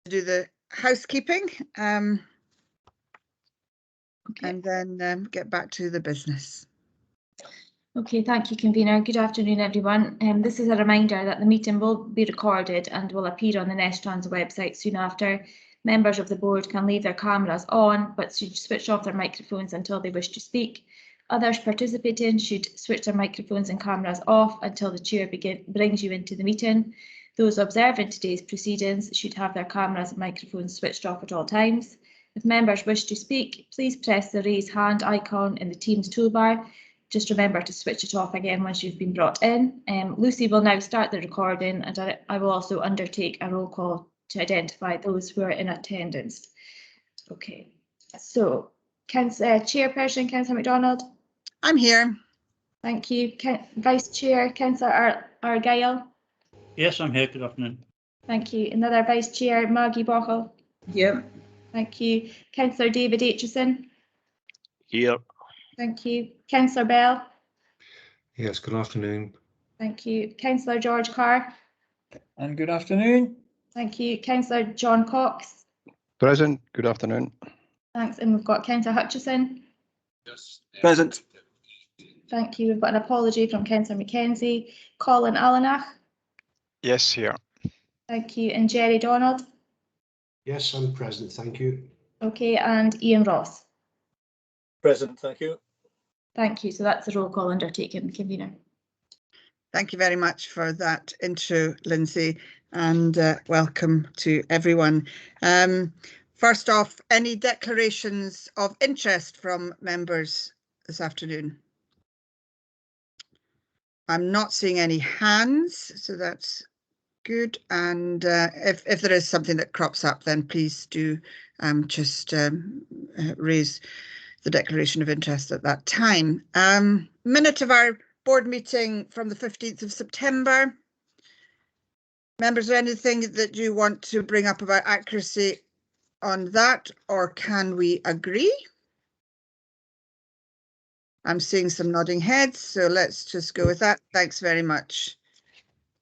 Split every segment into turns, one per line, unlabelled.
do the housekeeping
Okay.
and then get back to the business.
Okay, thank you, convener. Good afternoon, everyone. This is a reminder that the meeting will be recorded and will appear on the Nestrans website soon after. Members of the board can leave their cameras on, but should switch off their microphones until they wish to speak. Others participating should switch their microphones and cameras off until the chair brings you into the meeting. Those observing today's proceedings should have their cameras and microphones switched off at all times. If members wish to speak, please press the raise hand icon in the Teams toolbar. Just remember to switch it off again once you've been brought in. Lucy will now start the recording, and I will also undertake a roll call to identify those who are in attendance. Okay, so Chairperson Councillor MacDonald.
I'm here.
Thank you. Vice Chair Councillor Argyle.
Yes, I'm here. Good afternoon.
Thank you. Another Vice Chair Maggie Bochel.
Here.
Thank you. Councillor David Aitchison.
Here.
Thank you. Councillor Bell.
Yes, good afternoon.
Thank you. Councillor George Carr.
And good afternoon.
Thank you. Councillor John Cox.
Present. Good afternoon.
Thanks. And we've got Councillor Hutchison.
Yes. Present.
Thank you. We've got an apology from Councillor Mackenzie. Colin Allenach.
Yes, here.
Thank you. And Jerry Donald.
Yes, I'm present. Thank you.
Okay. And Ian Ross.
Present. Thank you.
Thank you. So that's the roll call undertaken, convener.
Thank you very much for that intro, Lindsay, and welcome to everyone. First off, any declarations of interest from members this afternoon? I'm not seeing any hands, so that's good. And if there is something that crops up, then please do just raise the declaration of interest at that time. Minute of our board meeting from the 15th of September. Members, anything that you want to bring up about accuracy on that, or can we agree? I'm seeing some nodding heads, so let's just go with that. Thanks very much.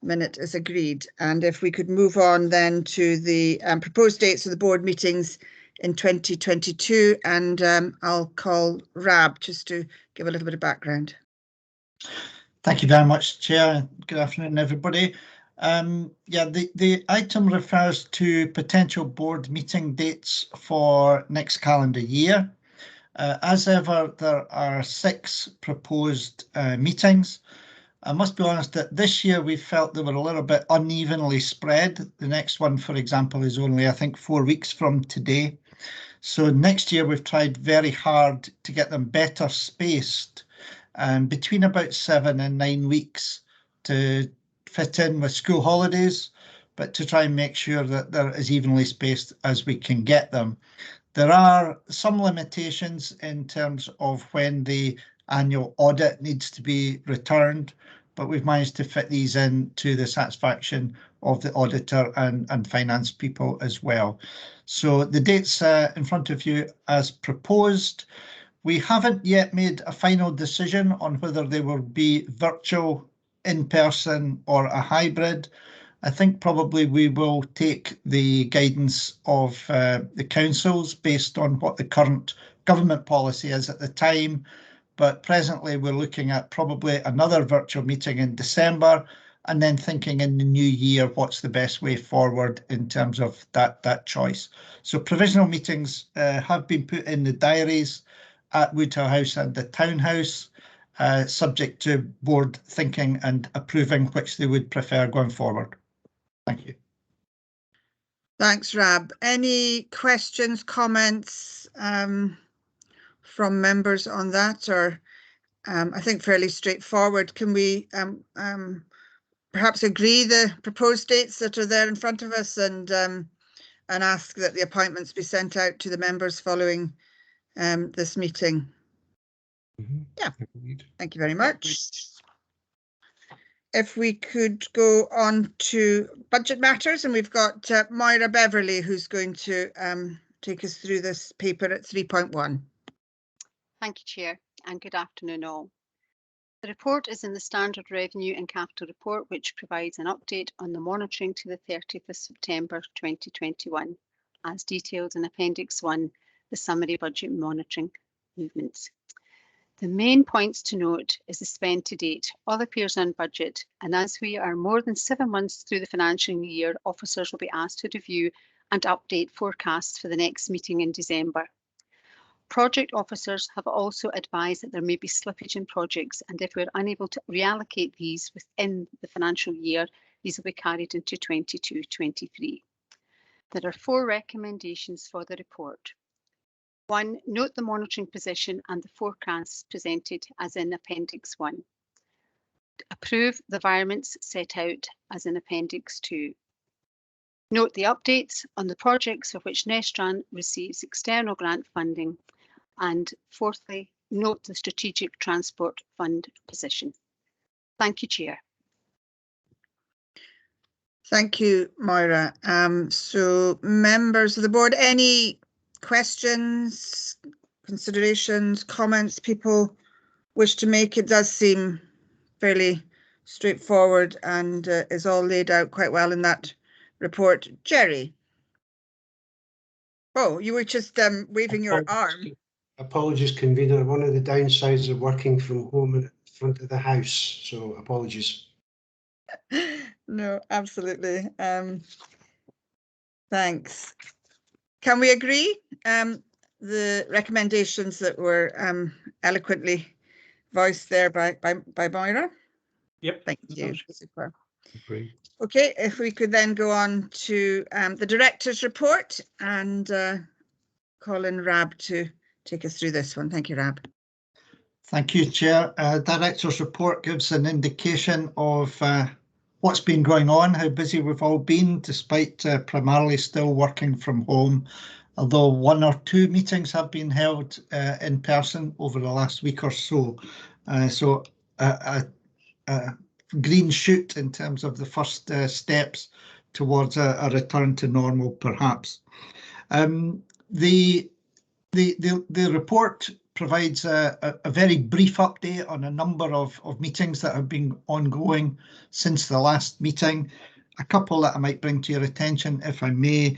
Minute is agreed. And if we could move on then to the proposed dates of the board meetings in 2022, and I'll call Rab just to give a little bit of background.
Thank you very much, Chair. Good afternoon, everybody. Yeah, the item refers to potential board meeting dates for next calendar year. As ever, there are 6 proposed meetings. I must be honest that this year we felt they were a little bit unevenly spread. The next one, for example, is only, I think, 4 weeks from today. So next year we've tried very hard to get them better spaced, between about 7 and 9 weeks to fit in with school holidays, but to try and make sure that they're as evenly spaced as we can get them. There are some limitations in terms of when the annual audit needs to be returned, but we've managed to fit these in to the satisfaction of the auditor and finance people as well. So the dates in front of you as proposed. We haven't yet made a final decision on whether they will be virtual, in person or a hybrid. I think probably we will take the guidance of the councils based on what the current government policy is at the time. But presently we're looking at probably another virtual meeting in December, and then thinking in the new year what's the best way forward in terms of that choice. So provisional meetings have been put in the diaries at Woodhill House and the Townhouse, subject to board thinking and approving which they would prefer going forward. Thank you.
Thanks, Rab. Any questions, comments from members on that, or I think fairly straightforward. Can we perhaps agree the proposed dates that are there in front of us, and ask that the appointments be sent out to the members following this meeting? Yeah, thank you very much. If we could go on to budget matters, and we've got Moira Beverley who's going to take us through this paper at 3.1.
Thank you, Chair, and good afternoon all. The report is in the Standard Revenue and Capital Report, which provides an update on the monitoring to the 30th of September 2021, as detailed in Appendix 1, the Summary Budget Monitoring Movements. The main points to note is the spend to date. All appears on budget, and as we are more than 7 months through the financial year, officers will be asked to review and update forecasts for the next meeting in December. Project officers have also advised that there may be slippage in projects, and if we're unable to reallocate these within the financial year, these will be carried into 22-23. There are 4 recommendations for the report. 1. Note the monitoring position and the forecasts presented as in Appendix 1. Approve the environments set out as in Appendix 2. Note the updates on the projects for which Nestran receives external grant funding. And fourthly, note the Strategic Transport Fund position. Thank you, Chair.
Thank you, Moira. So members of the board, any questions, considerations, comments people wish to make? It does seem fairly straightforward and is all laid out quite well in that report. Jerry? Oh, you were just waving your arm.
Apologies, convener. One of the downsides of working from home in front of the house, so apologies.
No, absolutely. Thanks. Can we agree the recommendations that were eloquently voiced there by Moira?
Yep.
Thank you. Super.
Agreed.
Okay, if we could then go on to the director's report and call in Rab to take us through this one. Thank you, Rab.
Thank you, Chair. Director's report gives an indication of what's been going on, how busy we've all been, despite primarily still working from home, although 1 or 2 meetings have been held in person over the last week or so. So a green shoot in terms of the first steps towards a return to normal, perhaps. The report provides a very brief update on a number of meetings that have been ongoing since the last meeting. A couple that I might bring to your attention, if I may,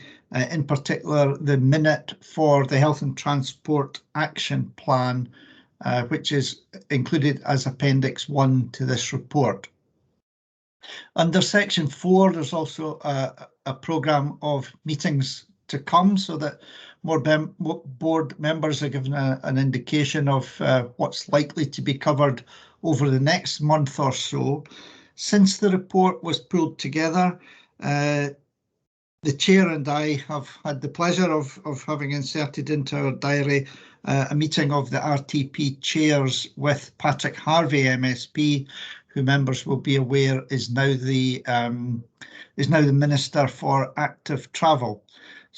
in particular, the minute for the Health and Transport Action Plan, which is included as Appendix 1 to this report. Under Section 4, there's also a programme of meetings to come so that more board members are given an indication of what's likely to be covered over the next month or so. Since the report was pulled together, the Chair and I have had the pleasure of having inserted into our diary a meeting of the RTP chairs with Patrick Harvey MSP, who members will be aware is now the Minister for Active Travel.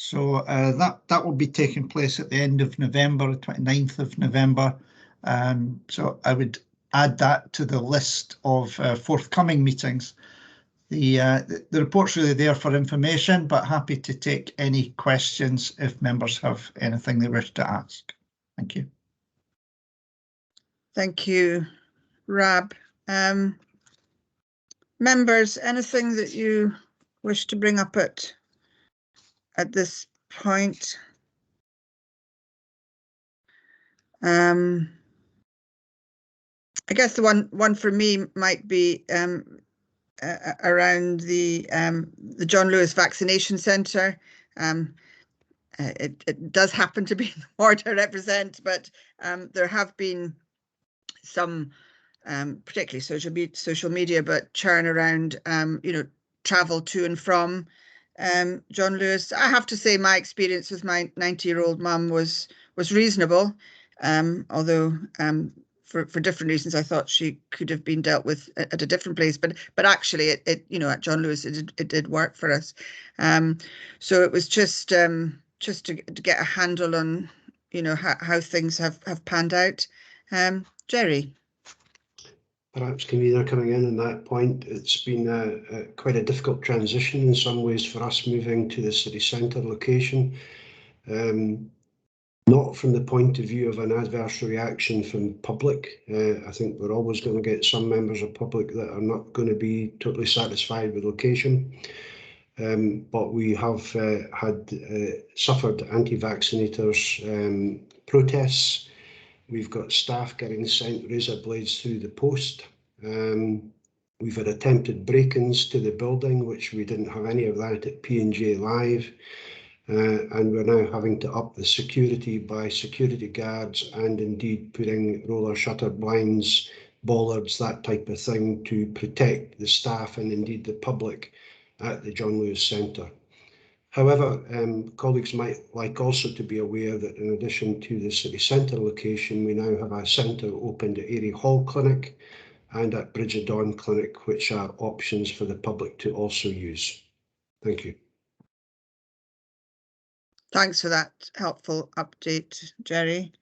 So that will be taking place at the end of November, 29th of November. So I would add that to the list of forthcoming meetings. The report's really there for information, but happy to take any questions if members have anything they wish to ask. Thank you.
Thank you, Rab. Members, anything that you wish to bring up at this point? I guess the one for me might be around the John Lewis Vaccination Centre. It does happen to be the ward I represent, but there have been some, particularly social media, but churn around, travel to and from John Lewis. I have to say my experience with my 90-year-old mum was reasonable, although for different reasons I thought she could have been dealt with at a different place. But actually, it at John Lewis it did work for us. So it was just to get a handle on how things have panned out. Jerry.
Perhaps, convener, coming in on that point, it's been quite a difficult transition in some ways for us moving to the city centre location. not from the point of view of an adverse reaction from public. I think we're always going to get some members of public that are not going to be totally satisfied with location. But we have suffered anti-vaccinators protests. We've got staff getting sent razor blades through the post. We've had attempted break-ins to the building, which we didn't have any of that at P&J Live. And we're now having to up the security by security guards and indeed putting roller shutter blinds, bollards, that type of thing to protect the staff and indeed the public at the John Lewis Centre. However, colleagues might like also to be aware that in addition to the city centre location, we now have a centre opened at Airy Hall Clinic and at Bridge of Dawn Clinic, which are options for the public to also use. Thank you.
Thanks for that helpful update, Jerry.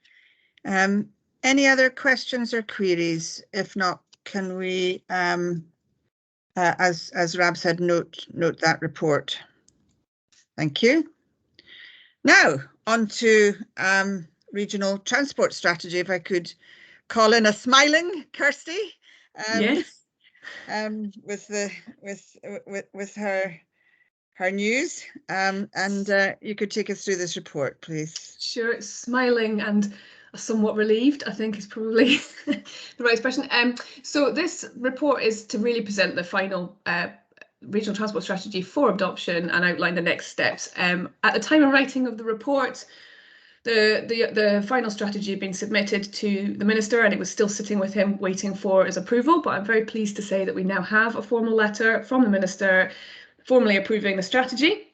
Any other questions or queries? If not, can we, as Rab said, note that report. Thank you. Now on to regional transport strategy. If I could call in a smiling Kirsty,
Yes.
with her news, and you could take us through this report, please.
Sure, smiling and somewhat relieved, I think is probably the right expression. So this report is to really present the final regional transport strategy for adoption and outline the next steps. At the time of writing of the report, the final strategy had been submitted to the Minister and it was still sitting with him waiting for his approval, but I'm very pleased to say that we now have a formal letter from the Minister formally approving the strategy.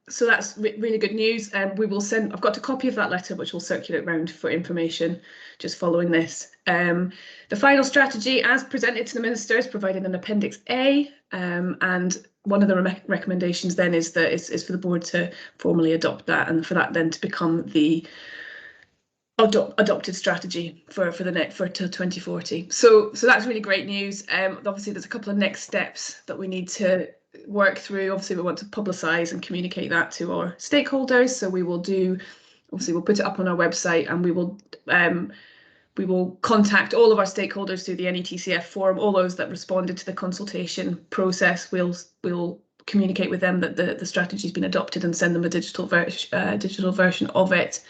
So that's really good news. We will send, I've got a copy of that letter which will circulate around for information just following this. The final strategy as presented to the Minister is provided in Appendix A, and one of the recommendations then is that is for the board to formally adopt that and for that then to become the adopted strategy for till 2040. So that's really great news. Obviously there's a couple of next steps that we need to work through. Obviously we want to publicise and communicate that to our stakeholders, so we will do, obviously we'll put it up on our website and we will contact all of our stakeholders through the NETCF forum, all those that responded to the consultation process. We'll communicate with them that the strategy has been adopted and send them a digital version of it.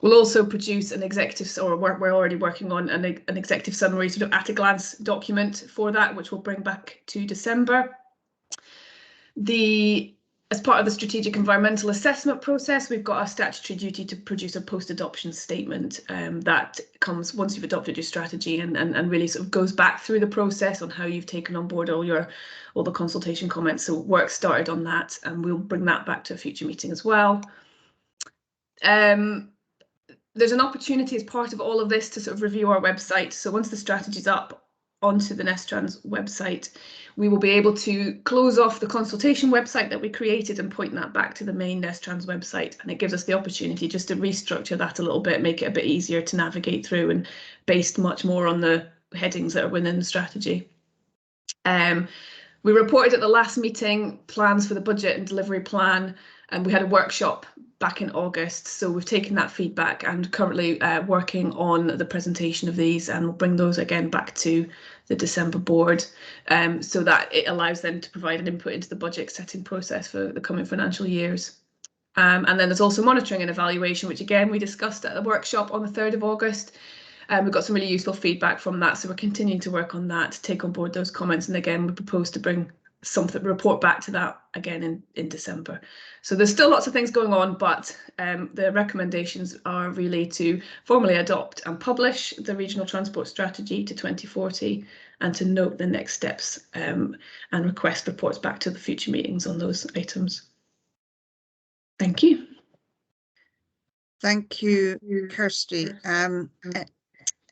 We'll also produce an executive, or we're already working on an executive summary, sort of at a glance document for that, which we'll bring back to December. As part of the strategic environmental assessment process, we've got a statutory duty to produce a post-adoption statement that comes once you've adopted your strategy and really sort of goes back through the process on how you've taken on board all the consultation comments. So work started on that, and we'll bring that back to a future meeting as well. There's an opportunity as part of all of this to sort of review our website. So once the strategy's up onto the Nestrans website, we will be able to close off the consultation website that we created and point that back to the main Nestrans website. And it gives us the opportunity just to restructure that a little bit, make it a bit easier to navigate through and based much more on the headings that are within the strategy. We reported at the last meeting plans for the budget and delivery plan, and we had a workshop back in August. So we've taken that feedback and currently working on the presentation of these, and we'll bring those again back to the December board, so that it allows them to provide an input into the budget setting process for the coming financial years. And then there's also monitoring and evaluation, which again we discussed at the workshop on the 3rd of August. We've got some really useful feedback from that, so we're continuing to work on that, to take on board those comments, and again we propose to bring something, report back to that again in December. So there's still lots of things going on, but the recommendations are really to formally adopt and publish the regional transport strategy to 2040 and to note the next steps and request reports back to the future meetings on those items. Thank you.
Thank you, Kirsty.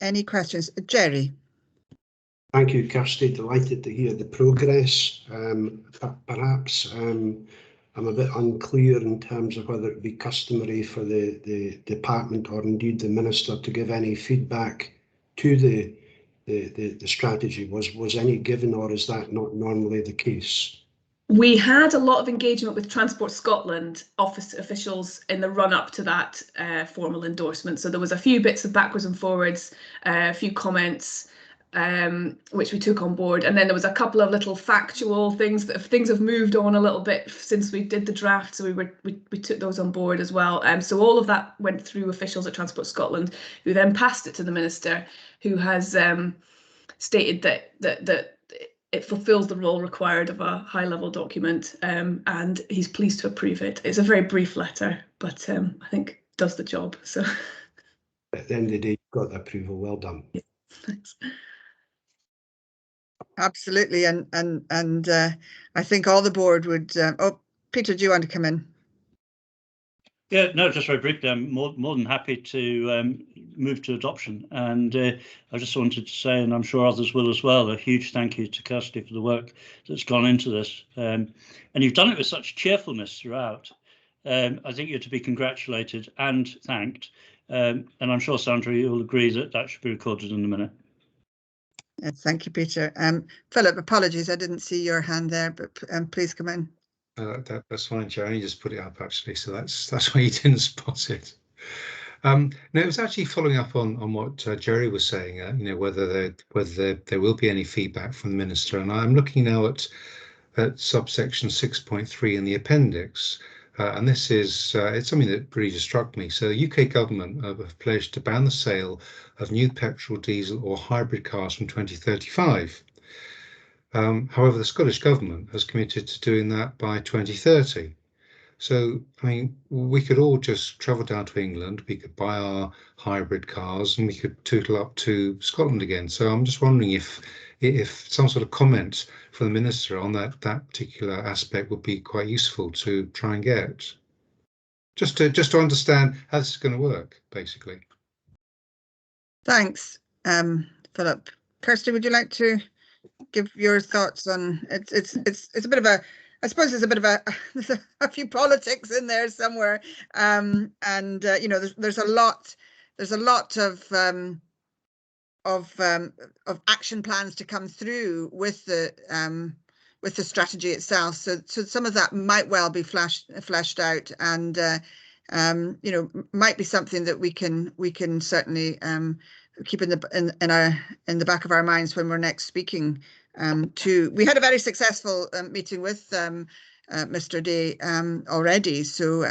Any questions? Jerry?
Thank you, Kirsty. Delighted to hear the progress. Perhaps I'm a bit unclear in terms of whether it be customary for the department or indeed the Minister to give any feedback to the strategy. Was any given, or is that not normally the case?
We had a lot of engagement with Transport Scotland office officials in the run up to that formal endorsement. So there was a few bits of backwards and forwards, a few comments, which we took on board. And then there was a couple of little factual things that things have moved on a little bit since we did the draft. So we took those on board as well. So all of that went through officials at Transport Scotland, who then passed it to the Minister, who has stated that it fulfills the role required of a high-level document, and he's pleased to approve it. It's a very brief letter, but I think does the job. So
At the end of the day, you've got the approval. Well done.
Yeah, thanks.
Absolutely, and I think all the board would. Oh, Peter, do you want to come in?
Yeah, no, just very briefly, I'm more than happy to move to adoption. And I just wanted to say, and I'm sure others will as well, a huge thank you to Kirsty for the work that's gone into this. And you've done it with such cheerfulness throughout. I think you're to be congratulated and thanked. And I'm sure, Sandra, you'll agree that that should be recorded in a minute.
Thank you, Peter. Philip, apologies, I didn't see your hand there, but please come in.
That's fine, Chair. I only just put it up actually, so that's why you didn't spot it. No, it was actually following up on what Jerry was saying. You know, whether there will be any feedback from the Minister, and I'm looking now at subsection 6.3 in the appendix, and this is it's something that really just struck me. So, the UK government have pledged to ban the sale of new petrol, diesel, or hybrid cars from 2035. However, the Scottish Government has committed to doing that by 2030. So, I mean, we could all just travel down to England, we could buy our hybrid cars, and we could tootle up to Scotland again. So I'm just wondering if some sort of comment from the Minister on that particular aspect would be quite useful to try and get. Just to understand how this is going to work, basically.
Thanks, Philip. Kirsty, would you like to give your thoughts on it's a bit of a, I suppose there's a bit of there's a few politics in there somewhere, and you know, there's a lot of action plans to come through with the strategy itself. So some of that might well be fleshed out, and you know, might be something that we can certainly keep in the back of our minds when we're next speaking. We had a very successful meeting with Mr. Day already, so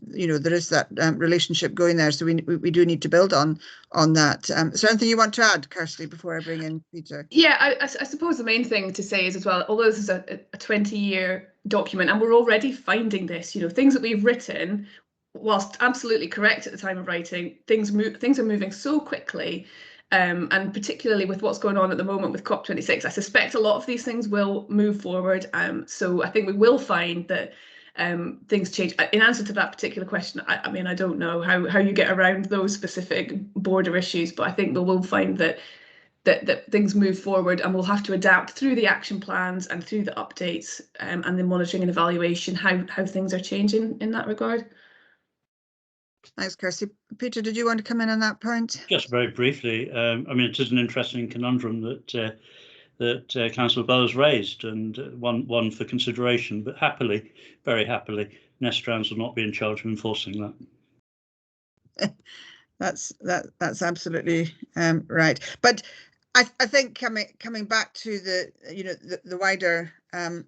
you know, there is that relationship going there. So we do need to build on that. Is there anything you want to add, Kirsty, before I bring in Peter?
Yeah, I suppose the main thing to say is as well, although this is a 20-year document, and we're already finding this, you know, things that we've written, whilst absolutely correct at the time of writing, things are moving so quickly. And particularly with what's going on at the moment with COP26, I suspect a lot of these things will move forward. So I think we will find that things change. In answer to that particular question, I mean, I don't know how you get around those specific border issues, but I think we will find that things move forward, and we'll have to adapt through the action plans and through the updates and the monitoring and evaluation how things are changing in that regard.
Thanks, Kirsty. Peter, did you want to come in on that point?
Just very briefly, I mean, it is an interesting conundrum that Councillor Bowles raised, and one for consideration. But happily, very happily, Nestrans will not be in charge of enforcing that.
That's absolutely right. But I think coming back to the wider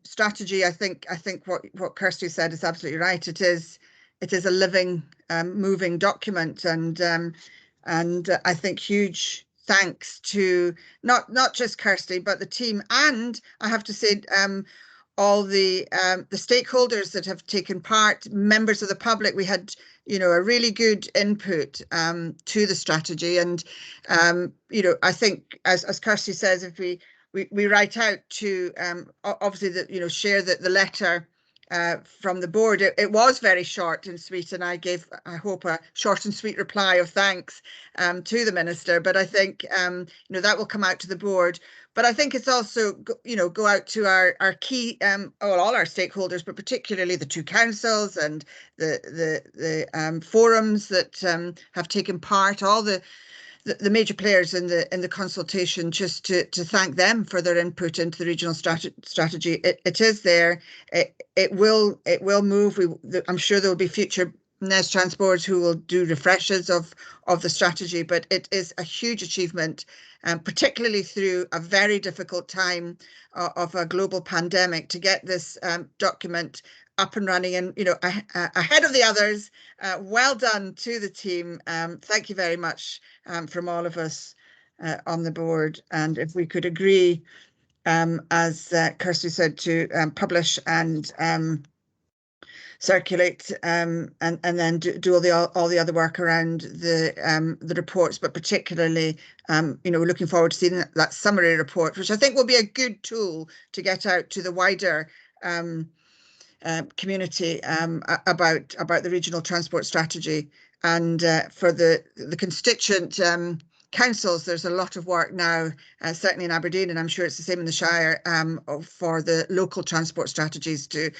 strategy, I think what Kirsty said is absolutely right. It is a living, moving document, and I think huge thanks to not just Kirsty but the team, and I have to say all the stakeholders that have taken part, members of the public. We had, you know, a really good input to the strategy, and you know, I think as Kirsty says, if we write out to obviously that, you know, share the letter from the board, it was very short and sweet, and I gave, I hope, a short and sweet reply of thanks to the Minister. But I think you know, that will come out to the board. But I think it's also, you know, go out to our key, all our stakeholders, but particularly the two councils and the forums that have taken part, all the the major players in the consultation, just to thank them for their input into the regional strategy. It is there. It will move. I'm sure there will be future Nestrans boards who will do refreshes of the strategy, but it is a huge achievement, particularly through a very difficult time of a global pandemic, to get this document up and running and, ahead of the others. Well done to the team. Thank you very much from all of us on the board. And if we could agree, as Kirsty said, to publish and circulate and then do all the other work around the reports, but particularly we're looking forward to seeing that summary report, which I think will be a good tool to get out to the wider community about the regional transport strategy. And for the constituent councils, there's a lot of work now, certainly in Aberdeen, and I'm sure it's the same in the Shire, for the local transport strategies to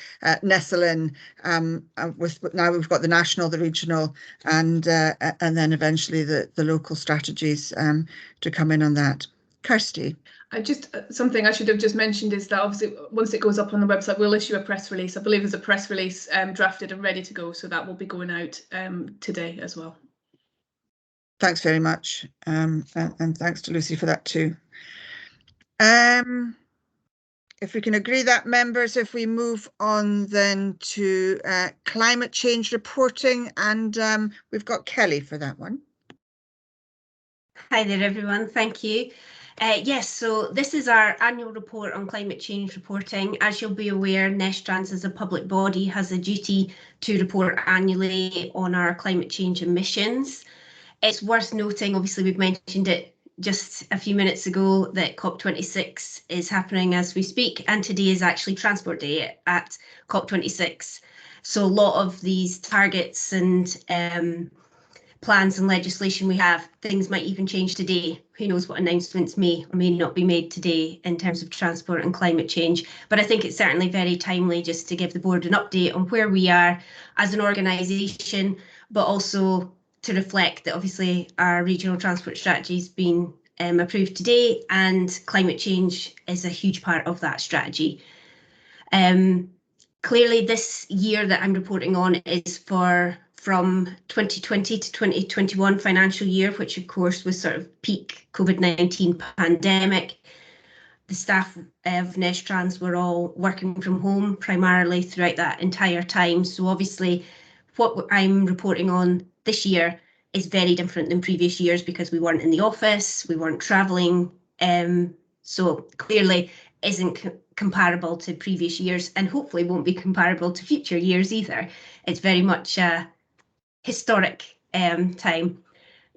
nestle in. Now we've got the national, the regional, and then eventually the local strategies to come in on that. Kirsty.
Something I should have just mentioned is that obviously once it goes up on the website, we'll issue a press release. I believe there's a press release drafted and ready to go, so that will be going out today as well.
Thanks very much, and thanks to Lucy for that too. If we can agree that, members, if we move on then to climate change reporting, and we've got Kelly for that one.
Hi there, everyone. Thank you. Yes, so this is our annual report on climate change reporting. As you'll be aware, Nestrans as a public body has a duty to report annually on our climate change emissions. It's worth noting, obviously we've mentioned it just a few minutes ago, that COP26 is happening as we speak, and today is actually Transport Day at COP26. So a lot of these targets and plans and legislation we have, things might even change today. Who knows what announcements may or may not be made today in terms of transport and climate change. But I think it's certainly very timely just to give the board an update on where we are as an organisation, but also to reflect that obviously our regional transport strategy has been approved today, and climate change is a huge part of that strategy. Clearly this year that I'm reporting on is from 2020 to 2021 financial year, which of course was sort of peak COVID-19 pandemic. The staff of Nestrans were all working from home primarily throughout that entire time. So obviously what I'm reporting on this year is very different than previous years because we weren't in the office, we weren't travelling, so clearly isn't comparable to previous years, and hopefully won't be comparable to future years either. It's very much a historic time.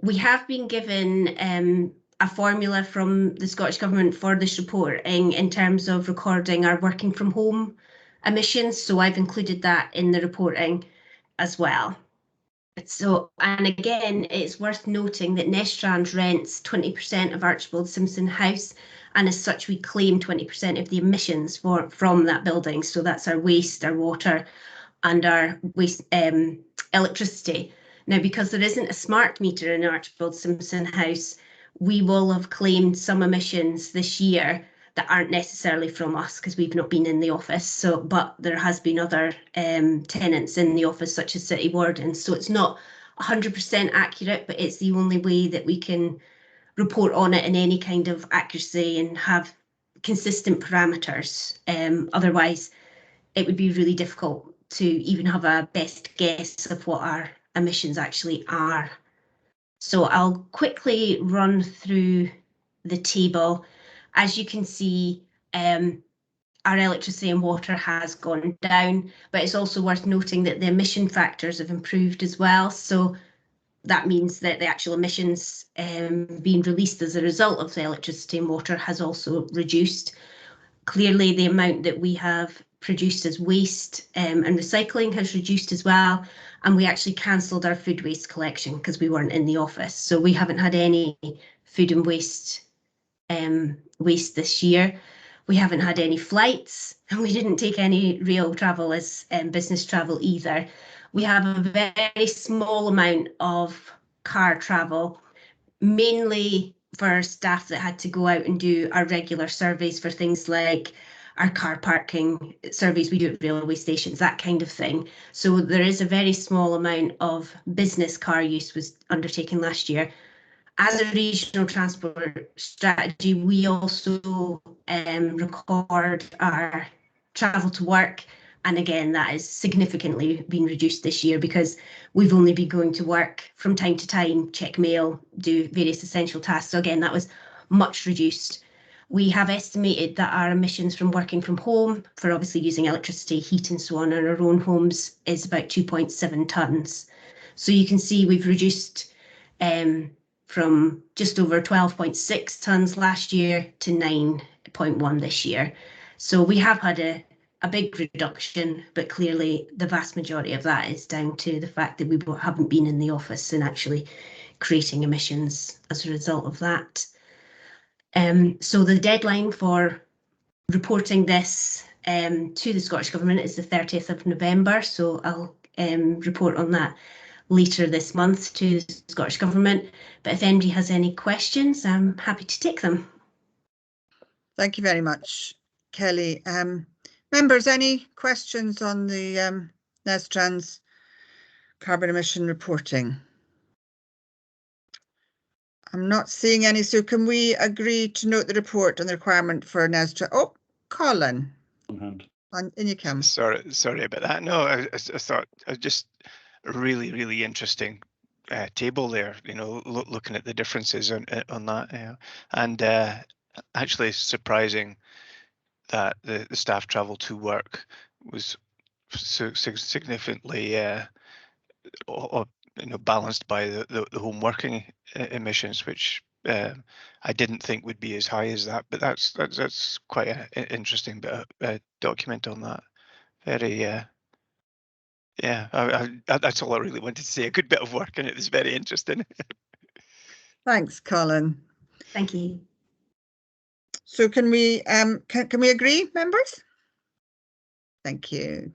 We have been given a formula from the Scottish Government for this reporting in terms of recording our working from home emissions, so I've included that in the reporting as well. So, and again, it's worth noting that Nestrans rents 20% of Archibald Simpson House, and as such we claim 20% of the emissions from that building. So that's our waste, our water and our waste electricity. Now, because there isn't a smart meter in Archibald Simpson House, we will have claimed some emissions this year that aren't necessarily from us because we've not been in the office. So, but there has been other tenants in the office, such as city wardens. So it's not 100% accurate, but it's the only way that we can report on it in any kind of accuracy and have consistent parameters. Otherwise, it would be really difficult to even have a best guess of what our emissions actually are. So I'll quickly run through the table. As you can see, our electricity and water has gone down, but it's also worth noting that the emission factors have improved as well. So that means that the actual emissions being released as a result of the electricity and water has also reduced. Clearly, the amount that we have produced as waste and recycling has reduced as well. And we actually cancelled our food waste collection because we weren't in the office. So we haven't had any food and waste this year. We haven't had any flights, and we didn't take any rail travel as business travel either. We have a very small amount of car travel, mainly for staff that had to go out and do our regular surveys for things like our car parking surveys we do at railway stations, that kind of thing. So there is a very small amount of business car use was undertaken last year. As a regional transport strategy, we also record our travel to work. And again, that has significantly been reduced this year because we've only been going to work from time to time, check mail, do various essential tasks. So again, that was much reduced. We have estimated that our emissions from working from home, for obviously using electricity, heat and so on in our own homes, is about 2.7 tonnes. So you can see we've reduced from just over 12.6 tonnes last year to 9.1 this year. So we have had a big reduction, but clearly the vast majority of that is down to the fact that we haven't been in the office and actually creating emissions as a result of that. So the deadline for reporting this to the Scottish Government is the 30th of November. So I'll report on that later this month to the Scottish Government. But if anybody has any questions, I'm happy to take them.
Thank you very much, Kelly. Members, any questions on the Nestrans carbon emission reporting? I'm not seeing any, so can we agree to note the report on the requirement for Nestrans? Oh, Colin. In you come.
Sorry about that. No, I thought just a really interesting table there. You know, looking at the differences on that, and actually surprising that the staff travel to work was so significantly balanced by the home working emissions, which I didn't think would be as high as that. But that's quite an interesting bit of document on that. Very that's all I really wanted to say. A good bit of work, and it was very interesting.
Thanks, Colin.
Thank you.
So can we agree, members? Thank you.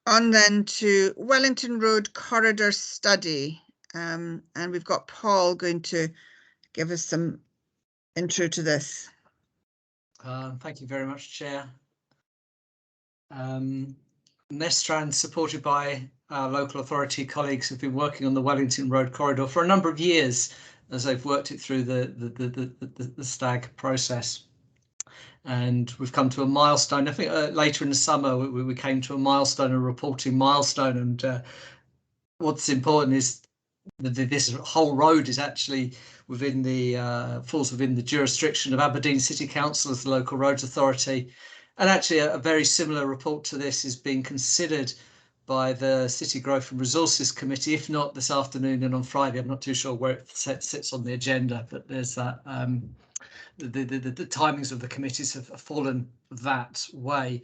On then to Wellington Road corridor study, and we've got Paul going to give us some intro to this.
Thank you very much, Chair. Nestrans, supported by our local authority colleagues, have been working on the Wellington Road corridor for a number of years as they've worked it through the STAG process. And we've come to a milestone. I think later in the summer we came to a milestone, a reporting milestone. And what's important is that this whole road is actually within the falls within the jurisdiction of Aberdeen City Council as the local roads authority. And actually a very similar report to this is being considered by the City Growth and Resources Committee, if not this afternoon and on Friday. I'm not too sure where it sits on the agenda, but there's that. The timings of the committees have fallen that way,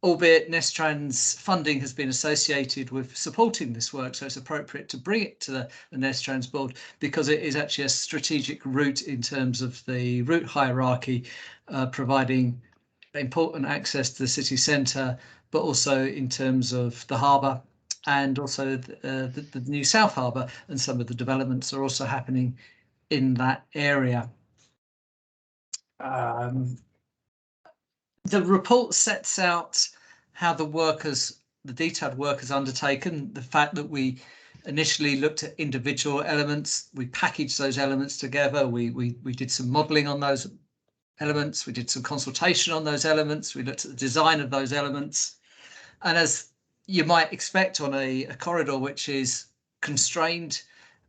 albeit Nestrans funding has been associated with supporting this work, so it's appropriate to bring it to the Nestrans Board because it is actually a strategic route in terms of the route hierarchy, providing important access to the city centre, but also in terms of the harbour and also the new South Harbour, and some of the developments are also happening in that area. The report sets out how the detailed work is undertaken, the fact that we initially looked at individual elements, we packaged those elements together, we did some modelling on those elements, we did some consultation on those elements, we looked at the design of those elements. And as you might expect on a corridor which is constrained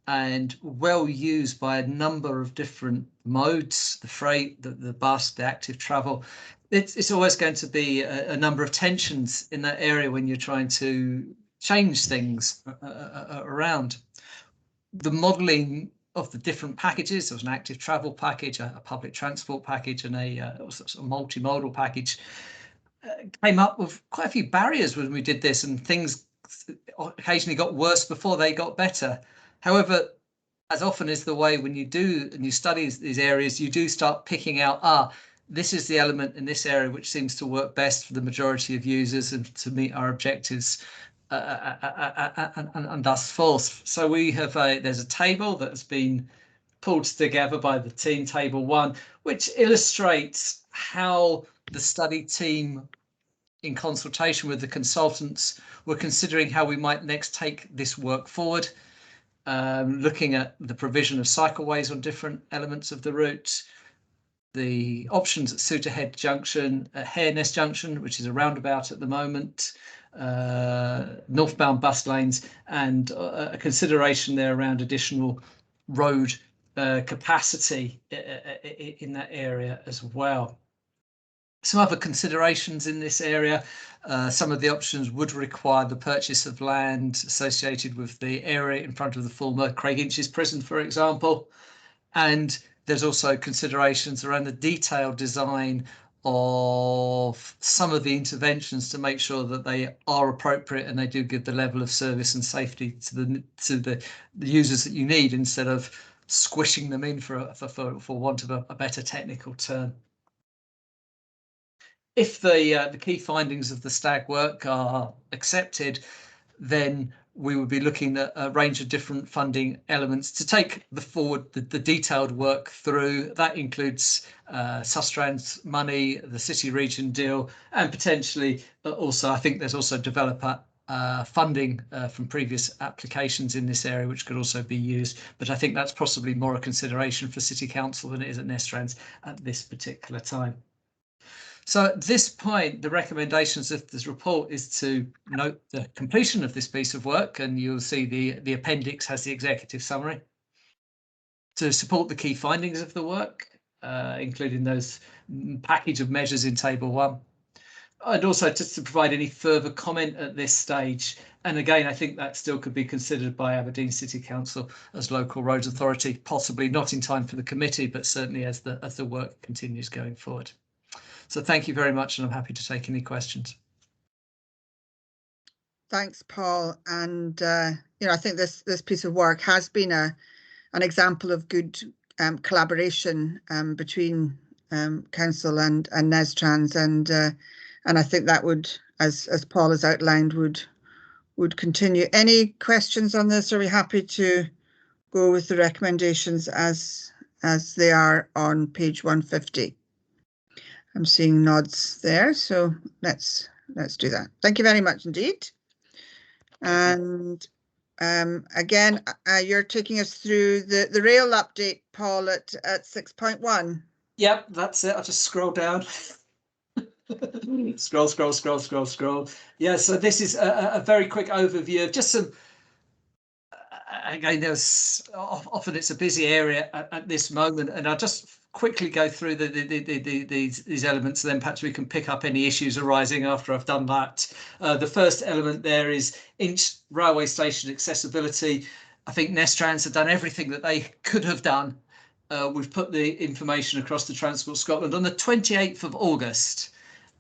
and well used by a number of different modes, the freight, the bus, the active travel, it's always going to be a number of tensions in that area when you're trying to change things around. The modelling of the different packages, there was an active travel package, a public transport package, and a sort of multimodal package, came up with quite a few barriers when we did this, and things occasionally got worse before they got better. However, as often is the way when you do and you study these areas, you do start picking out, this is the element in this area which seems to work best for the majority of users and to meet our objectives. and thus forth. So we have there's a table that has been pulled together by the team, table 1, which illustrates how the study team, in consultation with the consultants, were considering how we might next take this work forward, looking at the provision of cycleways on different elements of the route, the options at Suterhead Junction, at Hareness Junction, which is a roundabout at the moment, northbound bus lanes, and a consideration there around additional road capacity in that area as well. Some other considerations in this area, some of the options would require the purchase of land associated with the area in front of the former Craig Inches prison, for example. And there's also considerations around the detailed design of some of the interventions to make sure that they are appropriate and they do give the level of service and safety to the users that you need, instead of squishing them in, for want of a better technical term. If the key findings of the STAG work are accepted, then we would be looking at a range of different funding elements to take the detailed work through. That includes Sustrans money, the city region deal, and potentially also, I think there's also developer funding from previous applications in this area, which could also be used. But I think that's possibly more a consideration for City Council than it is at Nestrans at this particular time. So at this point, the recommendations of this report is to note the completion of this piece of work, and you'll see the appendix has the executive summary. To support the key findings of the work, including those package of measures in table 1. And also just to provide any further comment at this stage. And again, I think that still could be considered by Aberdeen City Council as local roads authority, possibly not in time for the committee, but certainly as the work continues going forward. So thank you very much, and I'm happy to take any questions.
Thanks, Paul. And I think this piece of work has been an example of good collaboration between council and Nestrans, and I think that would, as Paul has outlined, would continue. Any questions on this? Are we happy to go with the recommendations as they are on page 150? I'm seeing nods there, so let's do that. Thank you very much indeed. And again, you're taking us through the rail update, Paul, at 6.1.
Yep, that's it. I'll just scroll down. Scroll. Yeah, so this is a very quick overview of just some. Again, often it's a busy area at this moment, and I'll just quickly go through these elements, and then perhaps we can pick up any issues arising after I've done that. The first element there is Inch railway station accessibility. I think Nestrans have done everything that they could have done. We've put the information across to Transport Scotland on the 28th of August,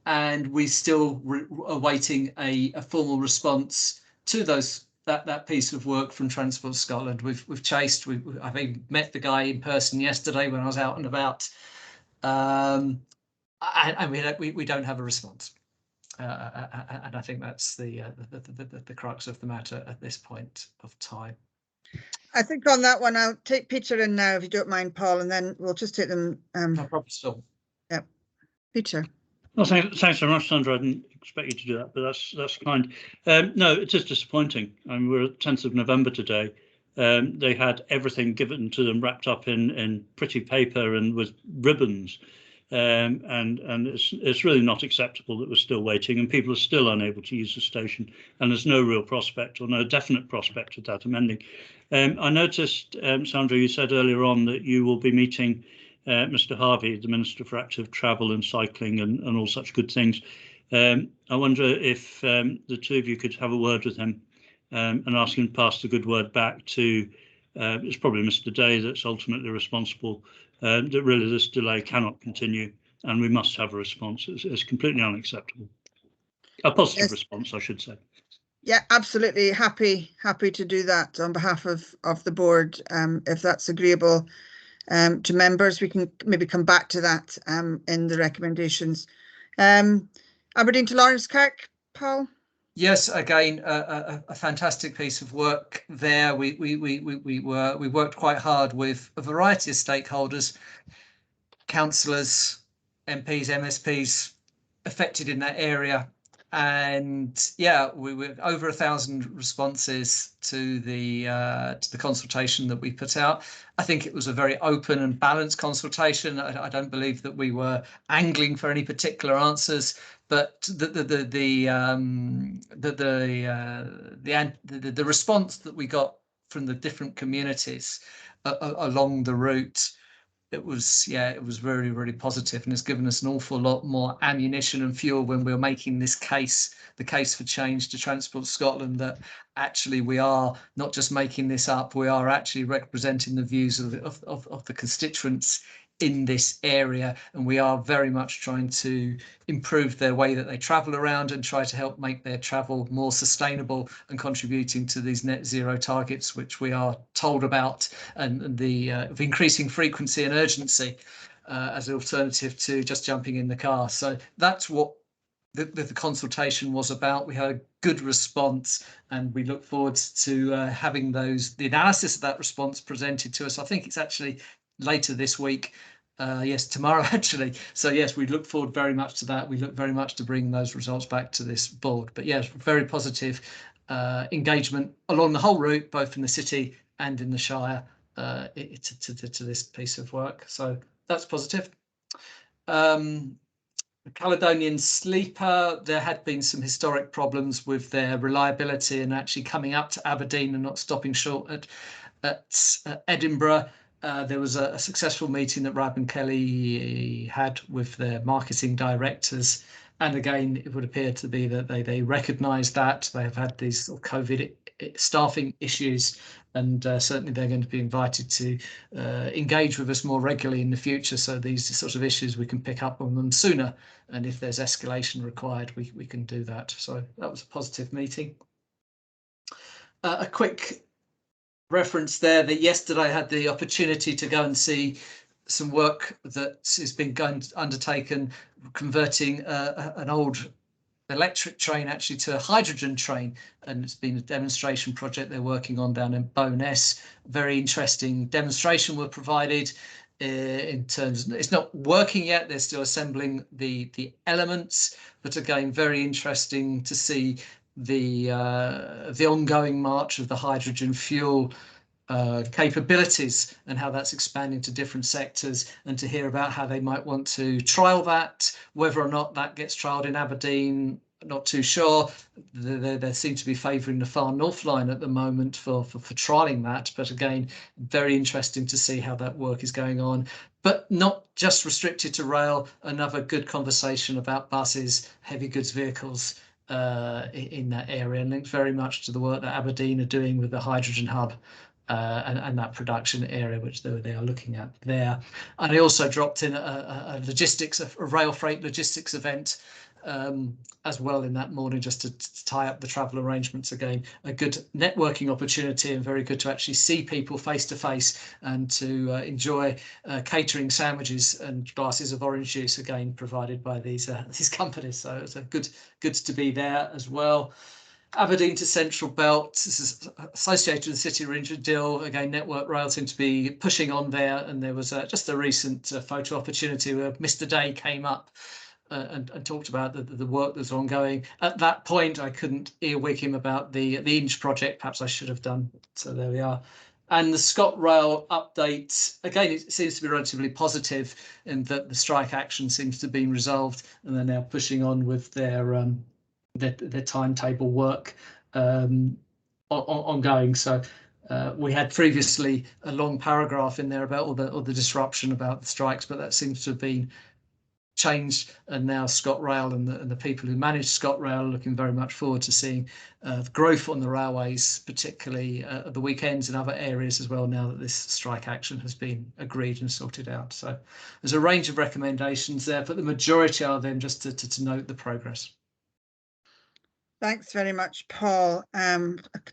and we're still awaiting a formal response to that piece of work from Transport Scotland. We've chased. I've even met the guy in person yesterday when I was out and about, and we don't have a response. And I think that's the crux of the matter at this point of time.
I think on that one, I'll take Peter in now, if you don't mind, Paul, and then we'll just take them.
No problem at all.
Yep, Peter.
Well, thanks very much, Sandra. I didn't expect you to do that, but that's kind. No, it is disappointing. I mean, we're at 10th of November today. They had everything given to them wrapped up in pretty paper and with ribbons, and it's really not acceptable that we're still waiting and people are still unable to use the station, and there's no real prospect or no definite prospect of that amending. I noticed, Sandra, you said earlier on that you will be meeting Mr. Harvey, the Minister for Active Travel and Cycling and all such good things. I wonder if the two of you could have a word with him and ask him to pass the good word back to, it's probably Mr. Day that's ultimately responsible, that really this delay cannot continue and we must have a response. It's completely unacceptable. A positive response, I should say.
Yeah, absolutely. Happy to do that on behalf of the board, if that's agreeable to members. We can maybe come back to that in the recommendations. Aberdeen to Lawrence Kirk, Paul?
Yes, again, a fantastic piece of work there. We worked quite hard with a variety of stakeholders, councillors, MPs, MSPs affected in that area. And yeah, we were over 1,000 responses to the consultation that we put out. I think it was a very open and balanced consultation. I don't believe that we were angling for any particular answers, but the response that we got from the different communities along the route, it was very, really positive, and it's given us an awful lot more ammunition and fuel when we were making this case, the case for change to Transport Scotland, that actually we are not just making this up, we are actually representing the views of the constituents in this area, and we are very much trying to improve their way that they travel around and try to help make their travel more sustainable and contributing to these net zero targets which we are told about, and the of increasing frequency and urgency as an alternative to just jumping in the car. So that's what the consultation was about. We had a good response, and we look forward to having the analysis of that response presented to us. I think it's actually later this week. Yes, tomorrow actually. So yes, we look forward very much to that. We look very much to bring those results back to this board. But yes, very positive engagement along the whole route, both in the city and in the Shire, to this piece of work. So that's positive. The Caledonian Sleeper, there had been some historic problems with their reliability and actually coming up to Aberdeen and not stopping short at Edinburgh. There was a successful meeting that Rab and Kelly had with their marketing directors. And again, it would appear to be that they recognise that they have had these sort of COVID staffing issues, and certainly they're going to be invited to engage with us more regularly in the future. So these sorts of issues, we can pick up on them sooner. And if there's escalation required, we can do that. So that was a positive meeting. A quick reference there that yesterday I had the opportunity to go and see some work that has been undertaken, converting an old electric train actually to a hydrogen train, and it's been a demonstration project they're working on down in Bowness. Very interesting demonstration were provided in terms, it's not working yet, they're still assembling the elements, but again very interesting to see the ongoing march of the hydrogen fuel capabilities and how that's expanding to different sectors, and to hear about how they might want to trial that. Whether or not that gets trialled in Aberdeen, not too sure. They seem to be favouring the Far North Line at the moment for trialling that, but again very interesting to see how that work is going on, but not just restricted to rail. Another good conversation about buses, heavy goods vehicles in that area, and linked very much to the work that Aberdeen are doing with the hydrogen hub and that production area which they are looking at there. And I also dropped in a rail freight logistics event as well in that morning, just to tie up the travel arrangements. Again, a good networking opportunity, and very good to actually see people face to face and to enjoy catering sandwiches and glasses of orange juice, again provided by these companies. So it's good to be there as well. Aberdeen to Central Belt, this is associated with the City of Inchdill. Again, Network Rail seemed to be pushing on there, and there was just a recent photo opportunity where Mr. Day came up and talked about the work that's ongoing. At that point, I couldn't earwig him about the Inch project. Perhaps I should have done. So there we are. And the ScotRail update, again, it seems to be relatively positive in that the strike action seems to have been resolved, and they're now pushing on with their timetable work ongoing. So we had previously a long paragraph in there about all the disruption about the strikes, but that seems to have been changed, and now ScotRail and the people who manage ScotRail are looking very much forward to seeing growth on the railways, particularly at the weekends and other areas as well, now that this strike action has been agreed and sorted out. So there's a range of recommendations there, but the majority are then just to note the progress.
Thanks very much, Paul.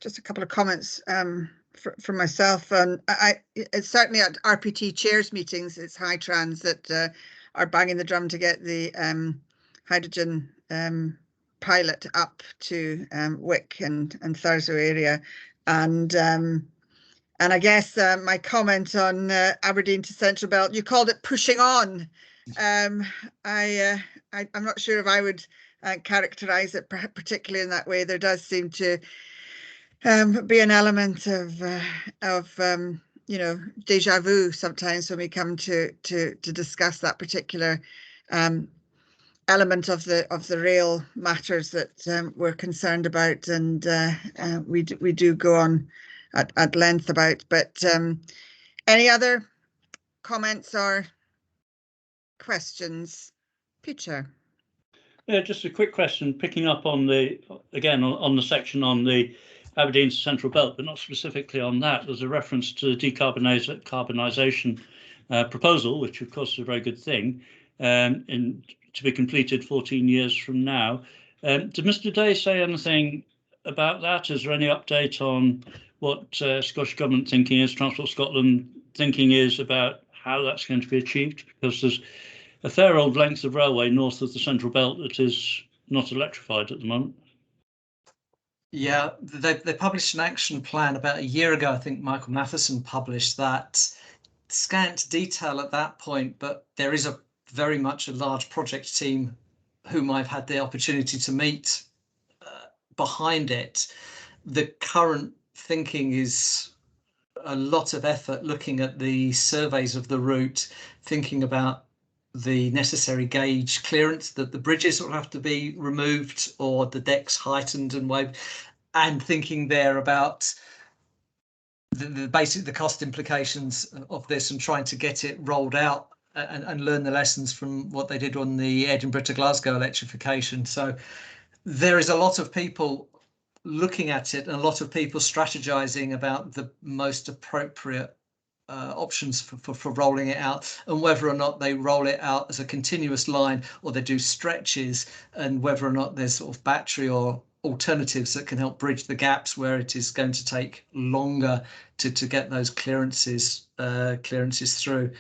Just a couple of comments for myself, and it's certainly at RPT chairs meetings, it's Hightrans that are banging the drum to get the hydrogen pilot up to Wick and Thurso area, and I guess my comment on Aberdeen to Central Belt, you called it pushing on. I'm not sure if I would characterise it particularly in that way. There does seem to be an element of you know, déjà vu sometimes when we come to discuss that particular element of the rail matters that we're concerned about, and we do go on at length about. But any other comments or questions? Peter.
Yeah, just a quick question, picking up on the section on the Aberdeen to Central Belt, but not specifically on that. There's a reference to the decarbonisation proposal, which of course is a very good thing, to be completed 14 years from now. Did Mr. Day say anything about that? Is there any update on what Scottish Government thinking is, Transport Scotland thinking is about how that's going to be achieved? Because there's a fair old length of railway north of the Central Belt that is not electrified at the moment.
Yeah, they published an action plan about a year ago. I think Michael Matheson published that. Scant detail at that point, but there is very much a large project team whom I've had the opportunity to meet behind it. The current thinking is a lot of effort looking at the surveys of the route, thinking about the necessary gauge clearance, that the bridges will have to be removed or the decks heightened and waved, and thinking there about the cost implications of this and trying to get it rolled out and learn the lessons from what they did on the Edinburgh to Glasgow electrification. So there is a lot of people looking at it and a lot of people strategizing about the most appropriate options for rolling it out, and whether or not they roll it out as a continuous line or they do stretches, and whether or not there's sort of battery or alternatives that can help bridge the gaps where it is going to take longer to get those clearances through.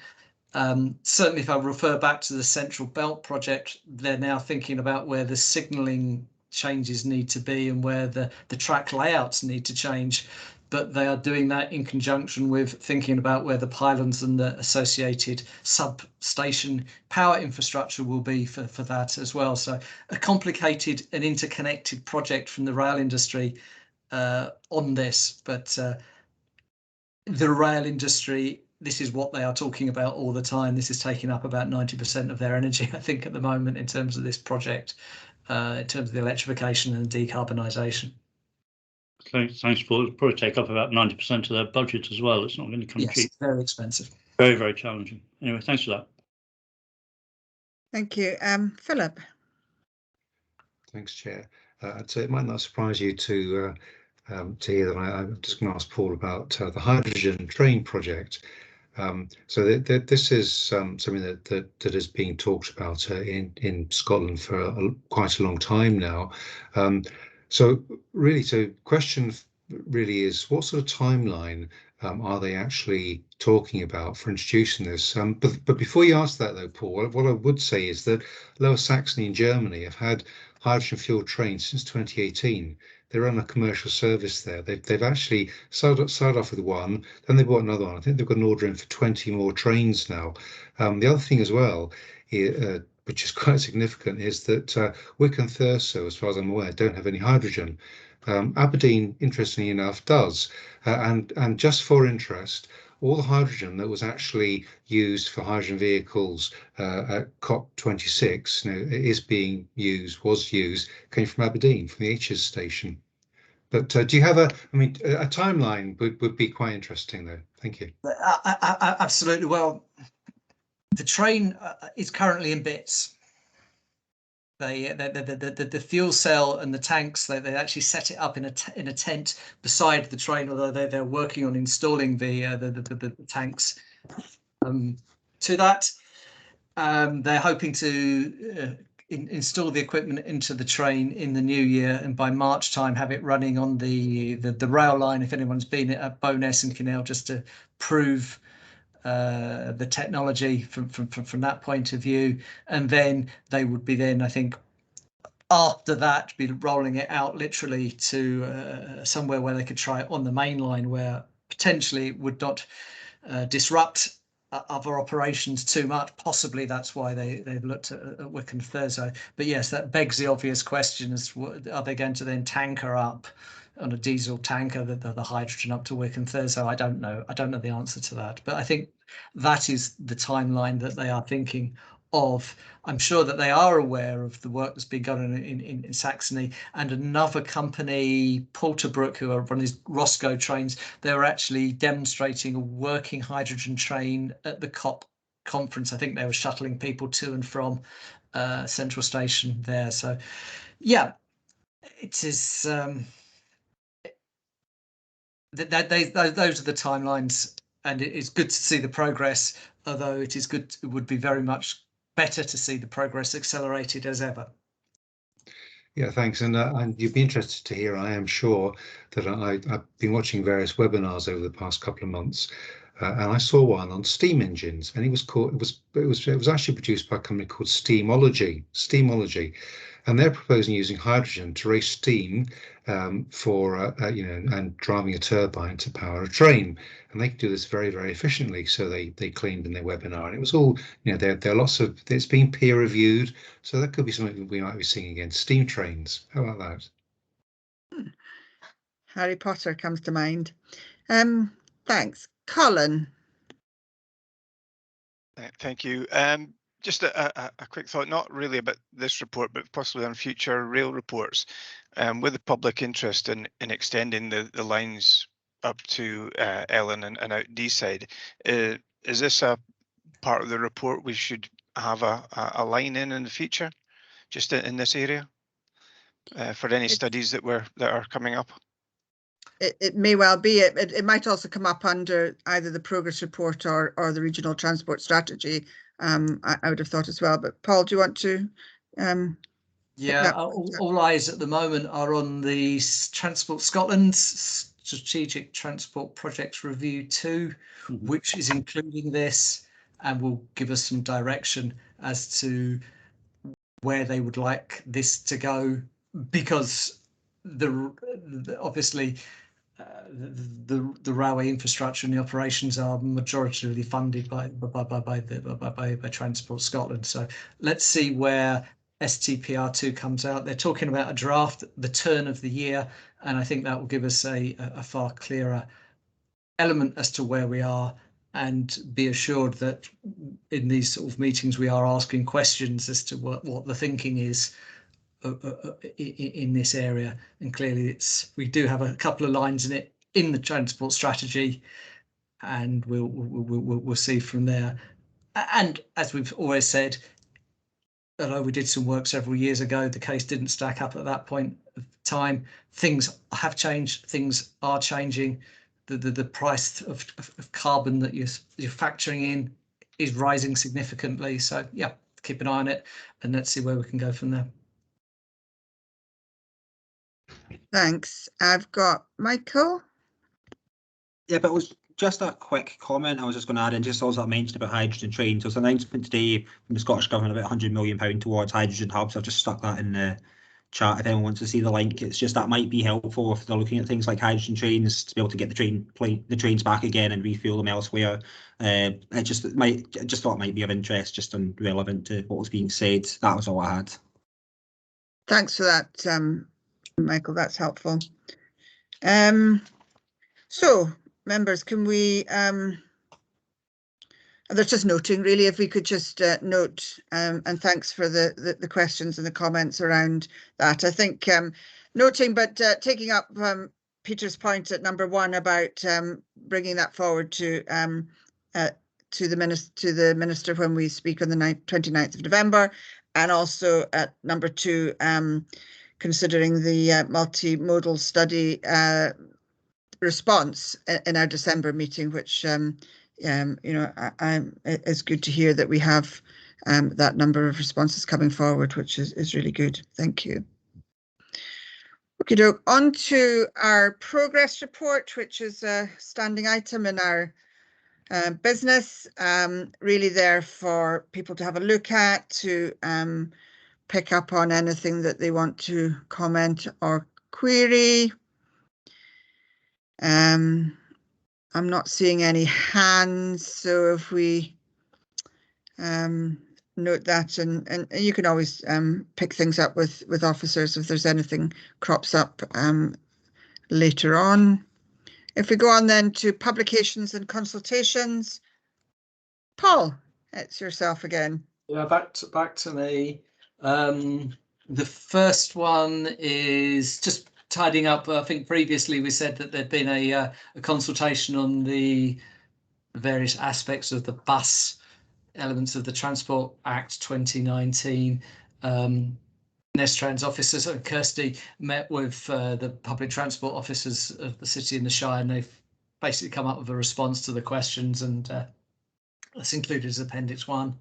Certainly, if I refer back to the Central Belt project, they're now thinking about where the signalling changes need to be and where the track layouts need to change. But they are doing that in conjunction with thinking about where the pylons and the associated substation power infrastructure will be for that as well. So a complicated and interconnected project from the rail industry on this, but the rail industry, this is what they are talking about all the time. This is taking up about 90% of their energy, I think, at the moment in terms of this project, in terms of the electrification and decarbonisation.
Thanks, Paul. It'll probably take up about 90% of their budget as well. It's not going to come cheap.
Yes, very expensive.
Very, very challenging. Anyway, thanks for that.
Thank you. Philip.
Thanks, Chair. So it might not surprise you to hear that I'm just going to ask Paul about the hydrogen train project. So this is something that is being talked about in Scotland for quite a long time now. So really, the question really is, what sort of timeline are they actually talking about for introducing this? But before you answer that, though, Paul, what I would say is that Lower Saxony and Germany have had hydrogen fuel trains since 2018. They run a commercial service there. They've actually started off with one, then they bought another one. I think they've got an order in for 20 more trains now. The other thing as well, which is quite significant, is that Wick and Thurso, as far as I'm aware, don't have any hydrogen. Aberdeen, interestingly enough, does. And just for interest, all the hydrogen that was actually used for hydrogen vehicles at COP26, was used, came from Aberdeen, from the HS station. But do you have a timeline would be quite interesting, though. Thank you.
Absolutely. Well, the train is currently in bits. The fuel cell and the tanks, they actually set it up in a tent beside the train, although they're working on installing the tanks to that. They're hoping to install the equipment into the train in the new year, and by March time have it running on the rail line, if anyone's been at Bowness and Kinnell, just to prove the technology from that point of view. And then they would be I think, after that, be rolling it out literally to somewhere where they could try it on the main line, where potentially it would not disrupt other operations too much. Possibly that's why they've looked at Wycombe Thurso. But yes, that begs the obvious question: is are they going to then tanker up on a diesel tanker the hydrogen up to Wycombe Thurso? I don't know. I don't know the answer to that. But I think that is the timeline that they are thinking of. I'm sure that they are aware of the work that's been done in Saxony, and another company, Porterbrook, who are running these Roscoe trains. They were actually demonstrating a working hydrogen train at the COP conference. I think they were shuttling people to and from Central Station there. So yeah, it is those are the timelines, and it is good to see the progress, although it is good, it would be very much better to see the progress accelerated as ever.
Yeah, thanks. And you'd be interested to hear, I am sure, that I've been watching various webinars over the past couple of months, and I saw one on steam engines, and it was actually produced by a company called Steamology, and they're proposing using hydrogen to raise steam for and driving a turbine to power a train, and they can do this very, very efficiently. So they claimed in their webinar, and it was all, there are lots of, it's been peer reviewed, so that could be something we might be seeing again. Steam trains, how about that?
Harry Potter comes to mind. Thanks. Colin.
Thank you. Just a quick thought, not really about this report, but possibly on future rail reports. With the public interest in extending the lines up to Ellen and out Deeside, is this a part of the report we should have a line in the future, just in this area, for any studies that are coming up?
It may well be. It might also come up under either the progress report or the regional transport strategy. I would have thought as well. But Paul, do you want to?
Yeah, all eyes at the moment are on the Transport Scotland Strategic Transport Projects Review 2, which is including this and will give us some direction as to where they would like this to go, because obviously the railway infrastructure and the operations are majoritarily funded by Transport Scotland. So let's see where STPR2 comes out. They're talking about a draft the turn of the year, and I think that will give us a far clearer element as to where we are, and be assured that in these sort of meetings we are asking questions as to what the thinking is in this area. And clearly we do have a couple of lines in it in the transport strategy, and we'll see from there. And as we've always said, although we did some work several years ago, the case didn't stack up at that point of time. Things have changed, things are changing. The price of carbon that you're factoring in is rising significantly. So yeah, keep an eye on it, and let's see where we can go from there.
Thanks. I've got Michael.
Yeah, but it was just a quick comment I was just going to add in, just also I mentioned about hydrogen trains. There's an announcement today from the Scottish Government about £100 million towards hydrogen hubs. I've just stuck that in the chat if anyone wants to see the link. It's just that might be helpful if they're looking at things like hydrogen trains, to be able to get the trains back again and refuel them elsewhere. I just thought it might be of interest, just and relevant to what was being said. That was all I had.
Thanks for that, Michael. That's helpful. So members, can we? There's just noting really, if we could just note, and thanks for the questions and the comments around that. I think noting, but taking up Peter's point at number 1 about bringing that forward to the minister when we speak on the 29th of November, and also at number 2, considering the multimodal study response in our December meeting, which it's good to hear that we have that number of responses coming forward, which is really good. Thank you. Okay, on to our progress report, which is a standing item in our business, really there for people to have a look at, to pick up on anything that they want to comment or query. I'm not seeing any hands, so if we note that, and you can always pick things up with officers if there's anything crops up later on. If we go on then to publications and consultations, Paul, it's yourself again.
Yeah, back to me. The first one is just tidying up. I think previously we said that there'd been a consultation on the various aspects of the bus elements of the Transport Act 2019. Nestrans officers and Kirsty met with the public transport officers of the city and the Shire, and they've basically come up with a response to the questions, and that's included as Appendix 1.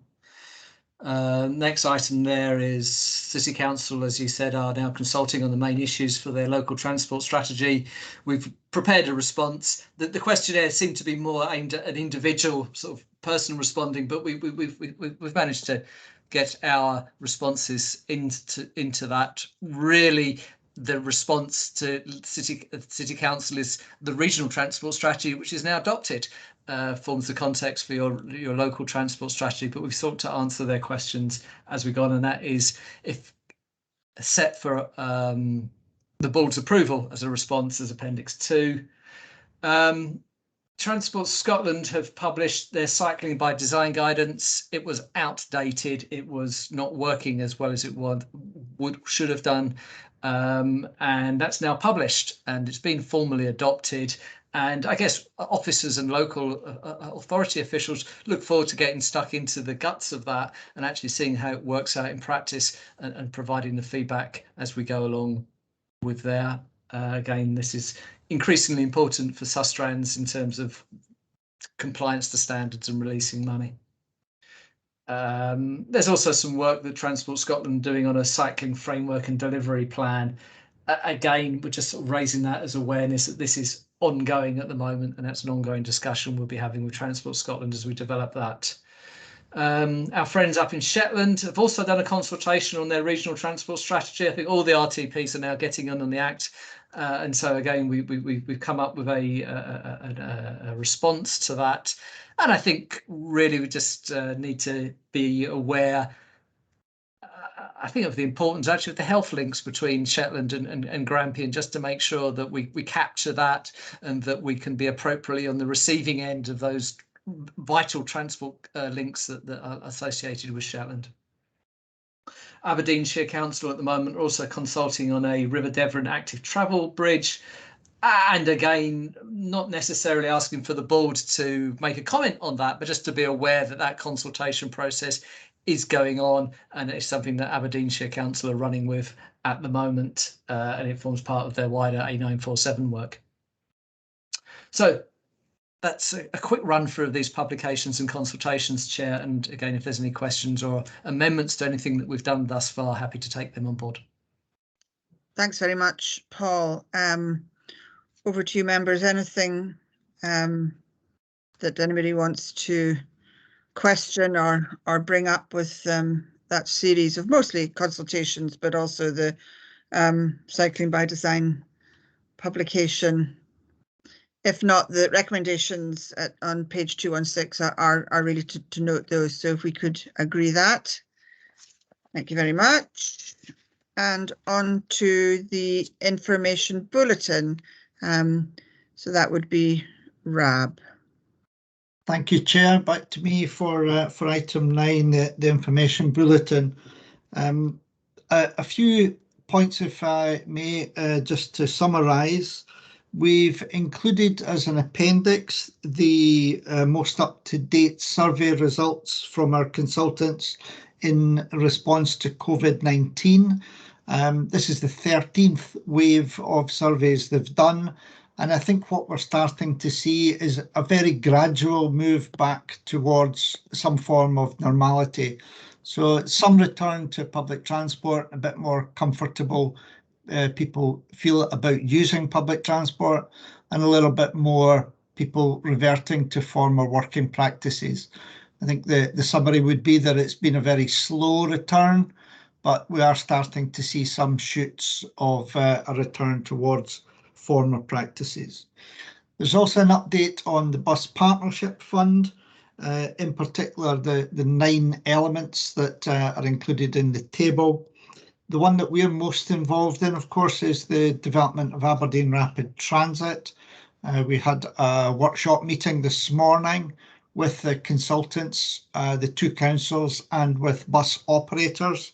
Next item there is City Council, as you said, are now consulting on the main issues for their local transport strategy. We've prepared a response. The questionnaire seemed to be more aimed at an individual sort of person responding, but we've managed to get our responses into that. Really, the response to City Council is the regional transport strategy, which is now adopted. Forms the context for your local transport strategy, but we've sought to answer their questions as we go on, and that is if set for the board's approval as a response as Appendix 2. Transport Scotland have published their cycling by design guidance. It was outdated. It was not working as well as it should have done, and that's now published and it's been formally adopted. And I guess officers and local authority officials look forward to getting stuck into the guts of that and actually seeing how it works out in practice, and providing the feedback as we go along with there. Again, this is increasingly important for Sustrans in terms of compliance to standards and releasing money. There's also some work that Transport Scotland are doing on a cycling framework and delivery plan. Again, we're just sort of raising that as awareness that this is ongoing at the moment, and that's an ongoing discussion we'll be having with Transport Scotland as we develop that. Our friends up in Shetland have also done a consultation on their regional transport strategy. I think all the RTPs are now getting on the Act, and so again we've come up with a response to that. And I think really we just need to be aware, I think, of the importance actually of the health links between Shetland and Grampian, just to make sure that we capture that and that we can be appropriately on the receiving end of those vital transport links that are associated with Shetland. Aberdeenshire Council at the moment are also consulting on a River Devon active travel bridge. And again, not necessarily asking for the board to make a comment on that, but just to be aware that that consultation process is going on, and it's something that Aberdeenshire Council are running with at the moment, and it forms part of their wider A947 work. So that's a quick run through of these publications and consultations, Chair. And again, if there's any questions or amendments to anything that we've done thus far, happy to take them on board.
Thanks very much, Paul. Over to you, members. Anything that anybody wants to question or bring up with that series of mostly consultations, but also the cycling by design publication? If not, the recommendations on page 216 are really to note those. So if we could agree that. Thank you very much. And on to the Information Bulletin. So that would be Rab.
Thank you, Chair. Back to me for item 9, the Information Bulletin. A few points, if I may, just to summarise. We've included as an appendix the most up-to-date survey results from our consultants in response to COVID-19. This is the 13th wave of surveys they've done, and I think what we're starting to see is a very gradual move back towards some form of normality. So some return to public transport, a bit more comfortable people feel about using public transport, and a little bit more people reverting to former working practices. I think the summary would be that it's been a very slow return, but we are starting to see some shoots of a return towards former practices. There's also an update on the Bus Partnership Fund, in particular the 9 elements that are included in the table. The one that we're most involved in, of course, is the development of Aberdeen Rapid Transit. We had a workshop meeting this morning with the consultants, the 2 councils, and with bus operators.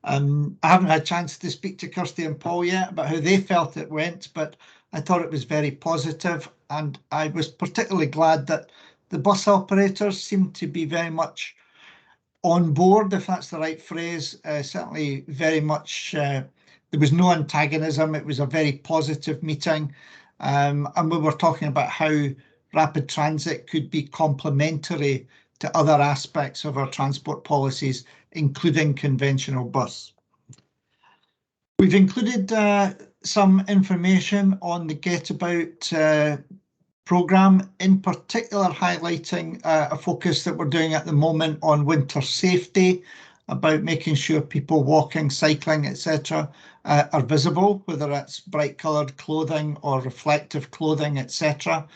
I haven't had a chance to speak to Kirsty and Paul yet about how they felt it went, but I thought it was very positive, and I was particularly glad that the bus operators seemed to be very much on board, if that's the right phrase. Certainly very much, there was no antagonism. It was a very positive meeting, and we were talking about how rapid transit could be complementary to other aspects of our transport policies, including conventional bus. We've included some information on the Get About programme, in particular highlighting a focus that we're doing at the moment on winter safety, about making sure people walking, cycling, etc. Are visible, whether it's bright coloured clothing or reflective clothing, etc.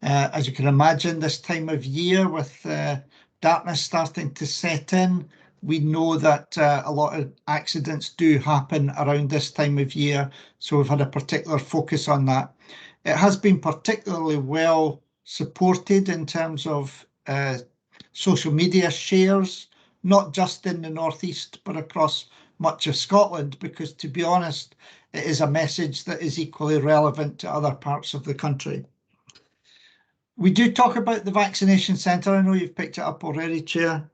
As you can imagine, this time of year with darkness starting to set in, we know that a lot of accidents do happen around this time of year, so we've had a particular focus on that. It has been particularly well supported in terms of social media shares, not just in the Northeast, but across much of Scotland, because to be honest, it is a message that is equally relevant to other parts of the country. We do talk about the vaccination centre. I know you've picked it up already, Chair,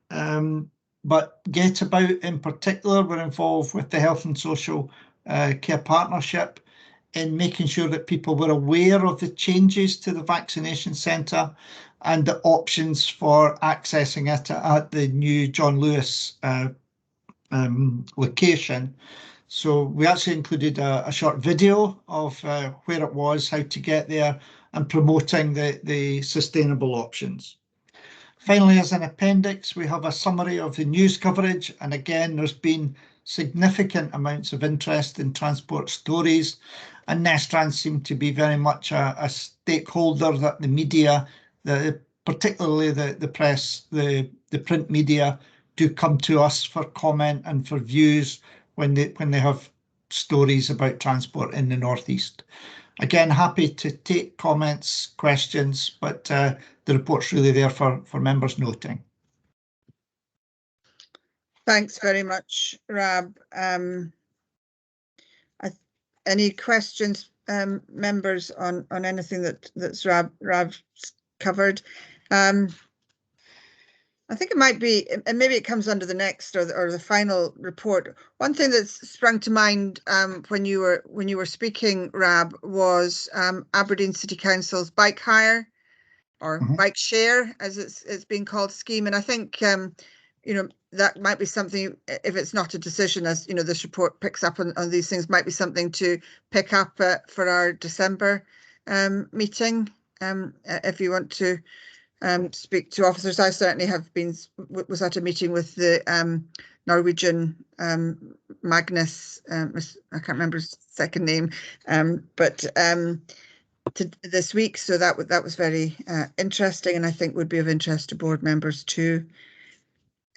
but Get About in particular, we're involved with the Health and Social Care Partnership in making sure that people were aware of the changes to the vaccination centre and the options for accessing it at the new John Lewis location. So we actually included a short video of where it was, how to get there, and promoting the sustainable options. Finally, as an appendix, we have a summary of the news coverage, and again, there's been significant amounts of interest in transport stories, and Nestrans seem to be very much a stakeholder that the media, particularly the press, the print media, do come to us for comment and for views when they have stories about transport in the Northeast. Again, happy to take comments, questions, but the report's really there for members noting.
Thanks very much, Rab. Any questions, members, on anything that's Rab's covered? I think it might be, and maybe it comes under the next or the final report. One thing that's sprung to mind when you were speaking, Rab, was Aberdeen City Council's bike hire or bike share, as it's being called, scheme. And I think that might be something, if it's not a decision, as this report picks up on these things, might be something to pick up for our December meeting. If you want to speak to officers, I certainly was at a meeting with the Norwegian Magnus, I can't remember his second name, but this week, so that was very interesting, and I think would be of interest to board members too.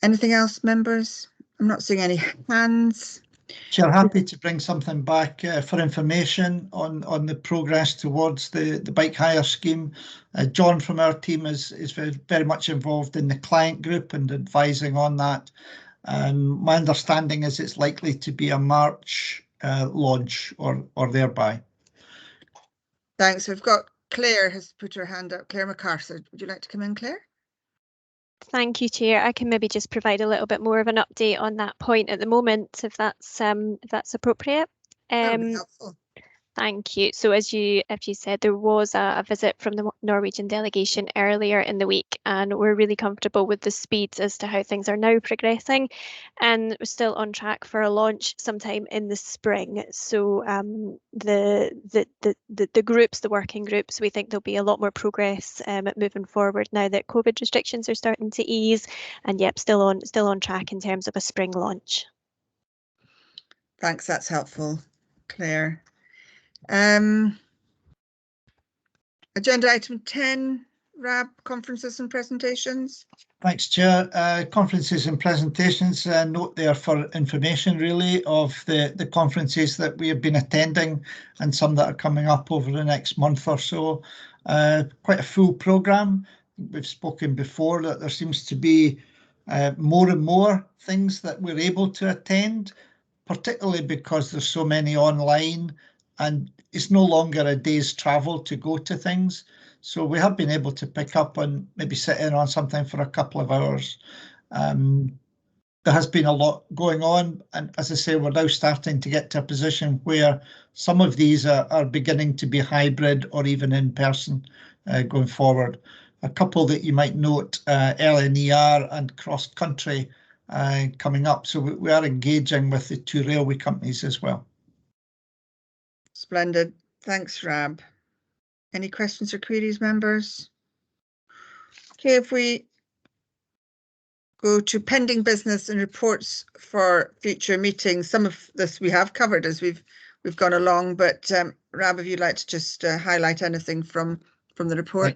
Anything else, members? I'm not seeing any hands.
Chair, happy to bring something back for information on the progress towards the bike hire scheme. John from our team is very much involved in the client group and advising on that. My understanding is it's likely to be a March launch or thereby.
Thanks. We've got Claire has put her hand up. Claire MacArthur, would you like to come in, Claire?
Thank you, Chair. I can maybe just provide a little bit more of an update on that point at the moment, if that's appropriate.
That would be helpful.
Thank you. So as you said, there was a visit from the Norwegian delegation earlier in the week, and we're really comfortable with the speeds as to how things are now progressing, and we're still on track for a launch sometime in the spring. So the groups, the working groups, we think there'll be a lot more progress moving forward now that COVID restrictions are starting to ease, and yep, still on track in terms of a spring launch.
Thanks, that's helpful, Claire. Agenda item 10, Rab, conferences and presentations.
Thanks, Chair. Conferences and presentations, note there for information really of the conferences that we have been attending and some that are coming up over the next month or so. Quite a full programme. We've spoken before that there seems to be more and more things that we're able to attend, particularly because there's so many online and it's no longer a day's travel to go to things. So we have been able to pick up on maybe sit in on something for a couple of hours. There has been a lot going on, and as I say, we're now starting to get to a position where some of these are beginning to be hybrid or even in person going forward. A couple that you might note, LNER and cross country coming up. So we are engaging with the two railway companies as well.
Splendid. Thanks, Rab. Any questions or queries, members? Okay, if we go to pending business and reports for future meetings, some of this we have covered as we've gone along, but Rab, if you'd like to just highlight anything from the report.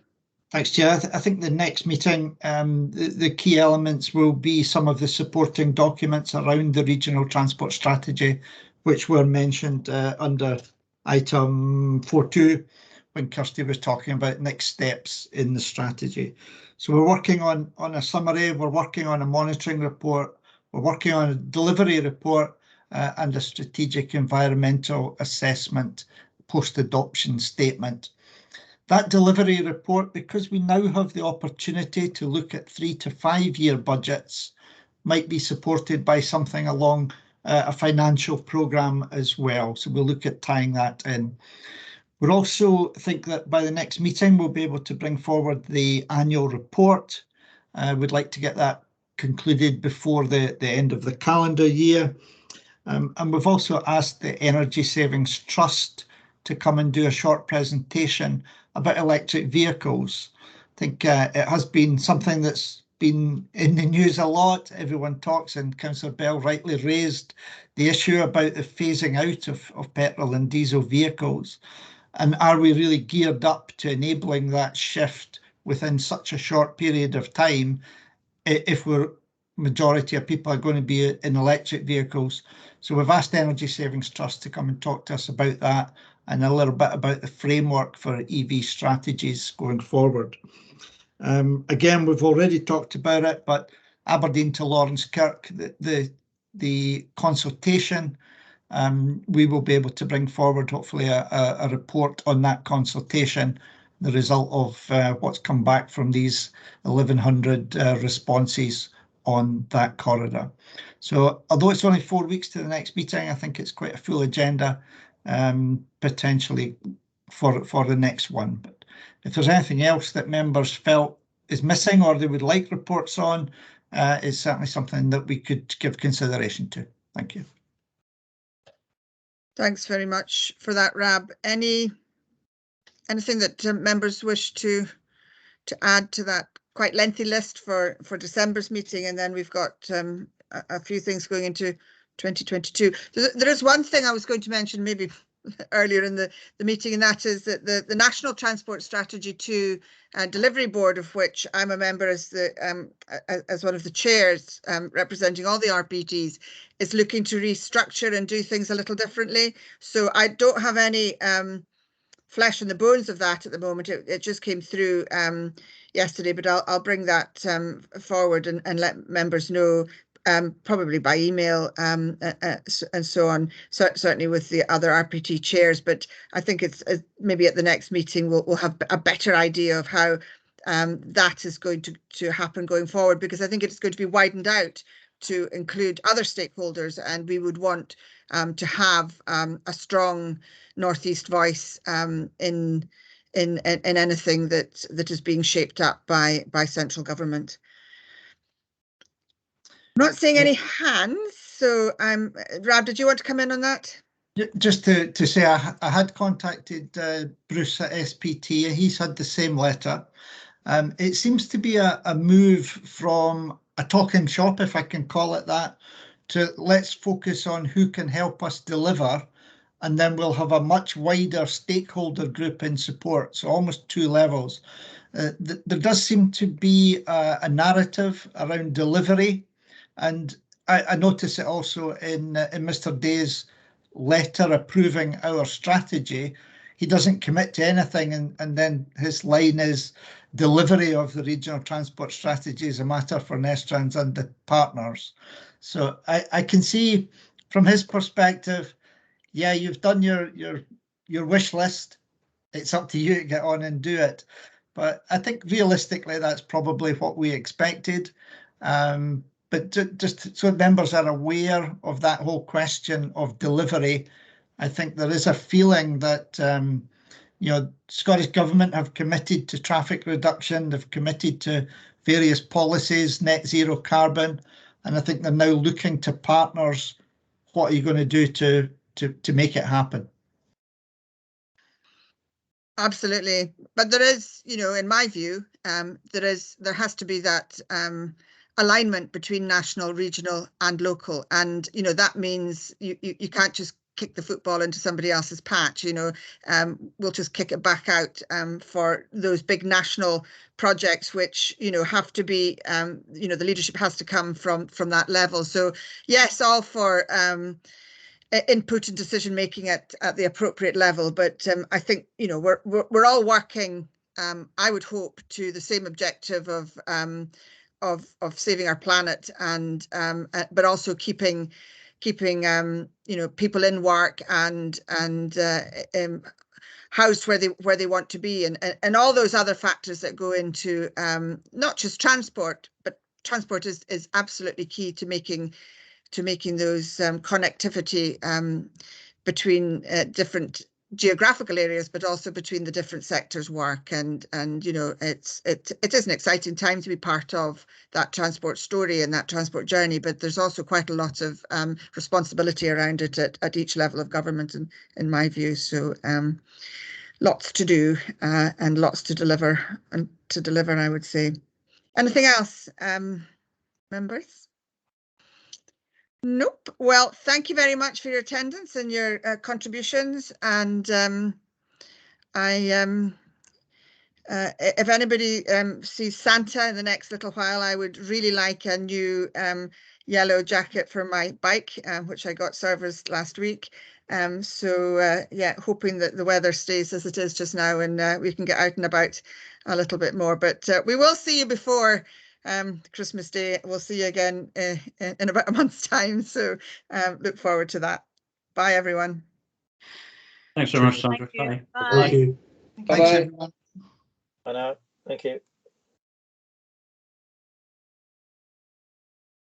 Thanks, Chair. I think the next meeting, the key elements will be some of the supporting documents around the regional transport strategy, which were mentioned under item 4.2 when Kirsty was talking about next steps in the strategy. So we're working on a summary, we're working on a monitoring report, we're working on a delivery report and a strategic environmental assessment post-adoption statement. That delivery report, because we now have the opportunity to look at 3 to 5 year budgets, might be supported by something along a financial programme as well. So we'll look at tying that in. We also think that by the next meeting, we'll be able to bring forward the annual report. We'd like to get that concluded before the end of the calendar year. And we've also asked the Energy Savings Trust to come and do a short presentation about electric vehicles. I think it has been something that's been in the news a lot. Everyone talks, and Councillor Bell rightly raised the issue about the phasing out of petrol and diesel vehicles. And are we really geared up to enabling that shift within such a short period of time if majority of people are going to be in electric vehicles? So we've asked Energy Savings Trust to come and talk to us about that and a little bit about the framework for EV strategies going forward. Again, we've already talked about it, but Aberdeen to Lawrence Kirk, the consultation, we will be able to bring forward hopefully a report on that consultation, the result of what's come back from these 1,100 responses on that corridor. So although it's only 4 weeks to the next meeting, I think it's quite a full agenda potentially for the next one. But if there's anything else that members felt is missing or they would like reports on, it's certainly something that we could give consideration to. Thank you.
Thanks very much for that, Rab. Anything that members wish to add to that quite lengthy list for December's meeting? And then we've got a few things going into 2022. There is one thing I was going to mention maybe earlier in the meeting, and that is that the National Transport Strategy 2 Delivery Board, of which I'm a member as one of the chairs representing all the RPTs, is looking to restructure and do things a little differently. So I don't have any flesh on the bones of that at the moment. It just came through yesterday, but I'll bring that forward and let members know, probably by email and so on, certainly with the other RPT chairs. But I think it's maybe at the next meeting we'll have a better idea of how that is going to happen going forward, because I think it's going to be widened out to include other stakeholders, and we would want to have a strong Northeast voice in anything that is being shaped up by central government. I'm not seeing any hands, so Rab, did you want to come in on that?
Just to say, I had contacted Bruce at SPT. He's had the same letter. It seems to be a move from a talking shop, if I can call it that, to let's focus on who can help us deliver, and then we'll have a much wider stakeholder group in support. So almost two levels. There does seem to be a narrative around delivery, and I notice it also in Mr. Day's letter approving our strategy. He doesn't commit to anything, and then his line is delivery of the regional transport strategy is a matter for Nestrans and the partners. So I can see from his perspective, yeah, you've done your wish list. It's up to you to get on and do it. But I think realistically, that's probably what we expected. But just so members are aware of that whole question of delivery, I think there is a feeling that Scottish Government have committed to traffic reduction, they've committed to various policies, net zero carbon, and I think they're now looking to partners. What are you going to do to make it happen?
Absolutely, but there is, in my view, there has to be that alignment between national, regional, and local, and that means you can't just kick the football into somebody else's patch. We'll just kick it back out for those big national projects, which have to be, the leadership has to come from that level. So yes, all for input and decision making at the appropriate level, but I think we're all working, I would hope, to the same objective of saving our planet, and but also keeping people in work and housed where they want to be, and all those other factors that go into not just transport, but transport is absolutely key to making those connectivity between different geographical areas, but also between the different sectors work. And it is an exciting time to be part of that transport story and that transport journey, but there's also quite a lot of responsibility around it at each level of government, in my view. So lots to do and lots to deliver, I would say. Anything else, members? Nope. Well, thank you very much for your attendance and your contributions. And if anybody sees Santa in the next little while, I would really like a new yellow jacket for my bike, which I got serviced last week. So yeah, hoping that the weather stays as it is just now, and we can get out and about a little bit more. But we will see you before Christmas Day. We'll see you again in about a month's time. So look forward to that. Bye, everyone.
Thanks very much, Sandra.
Thank you.
Bye.
Bye.
Thank you.
Thanks, everyone.
Bye now. Thank you.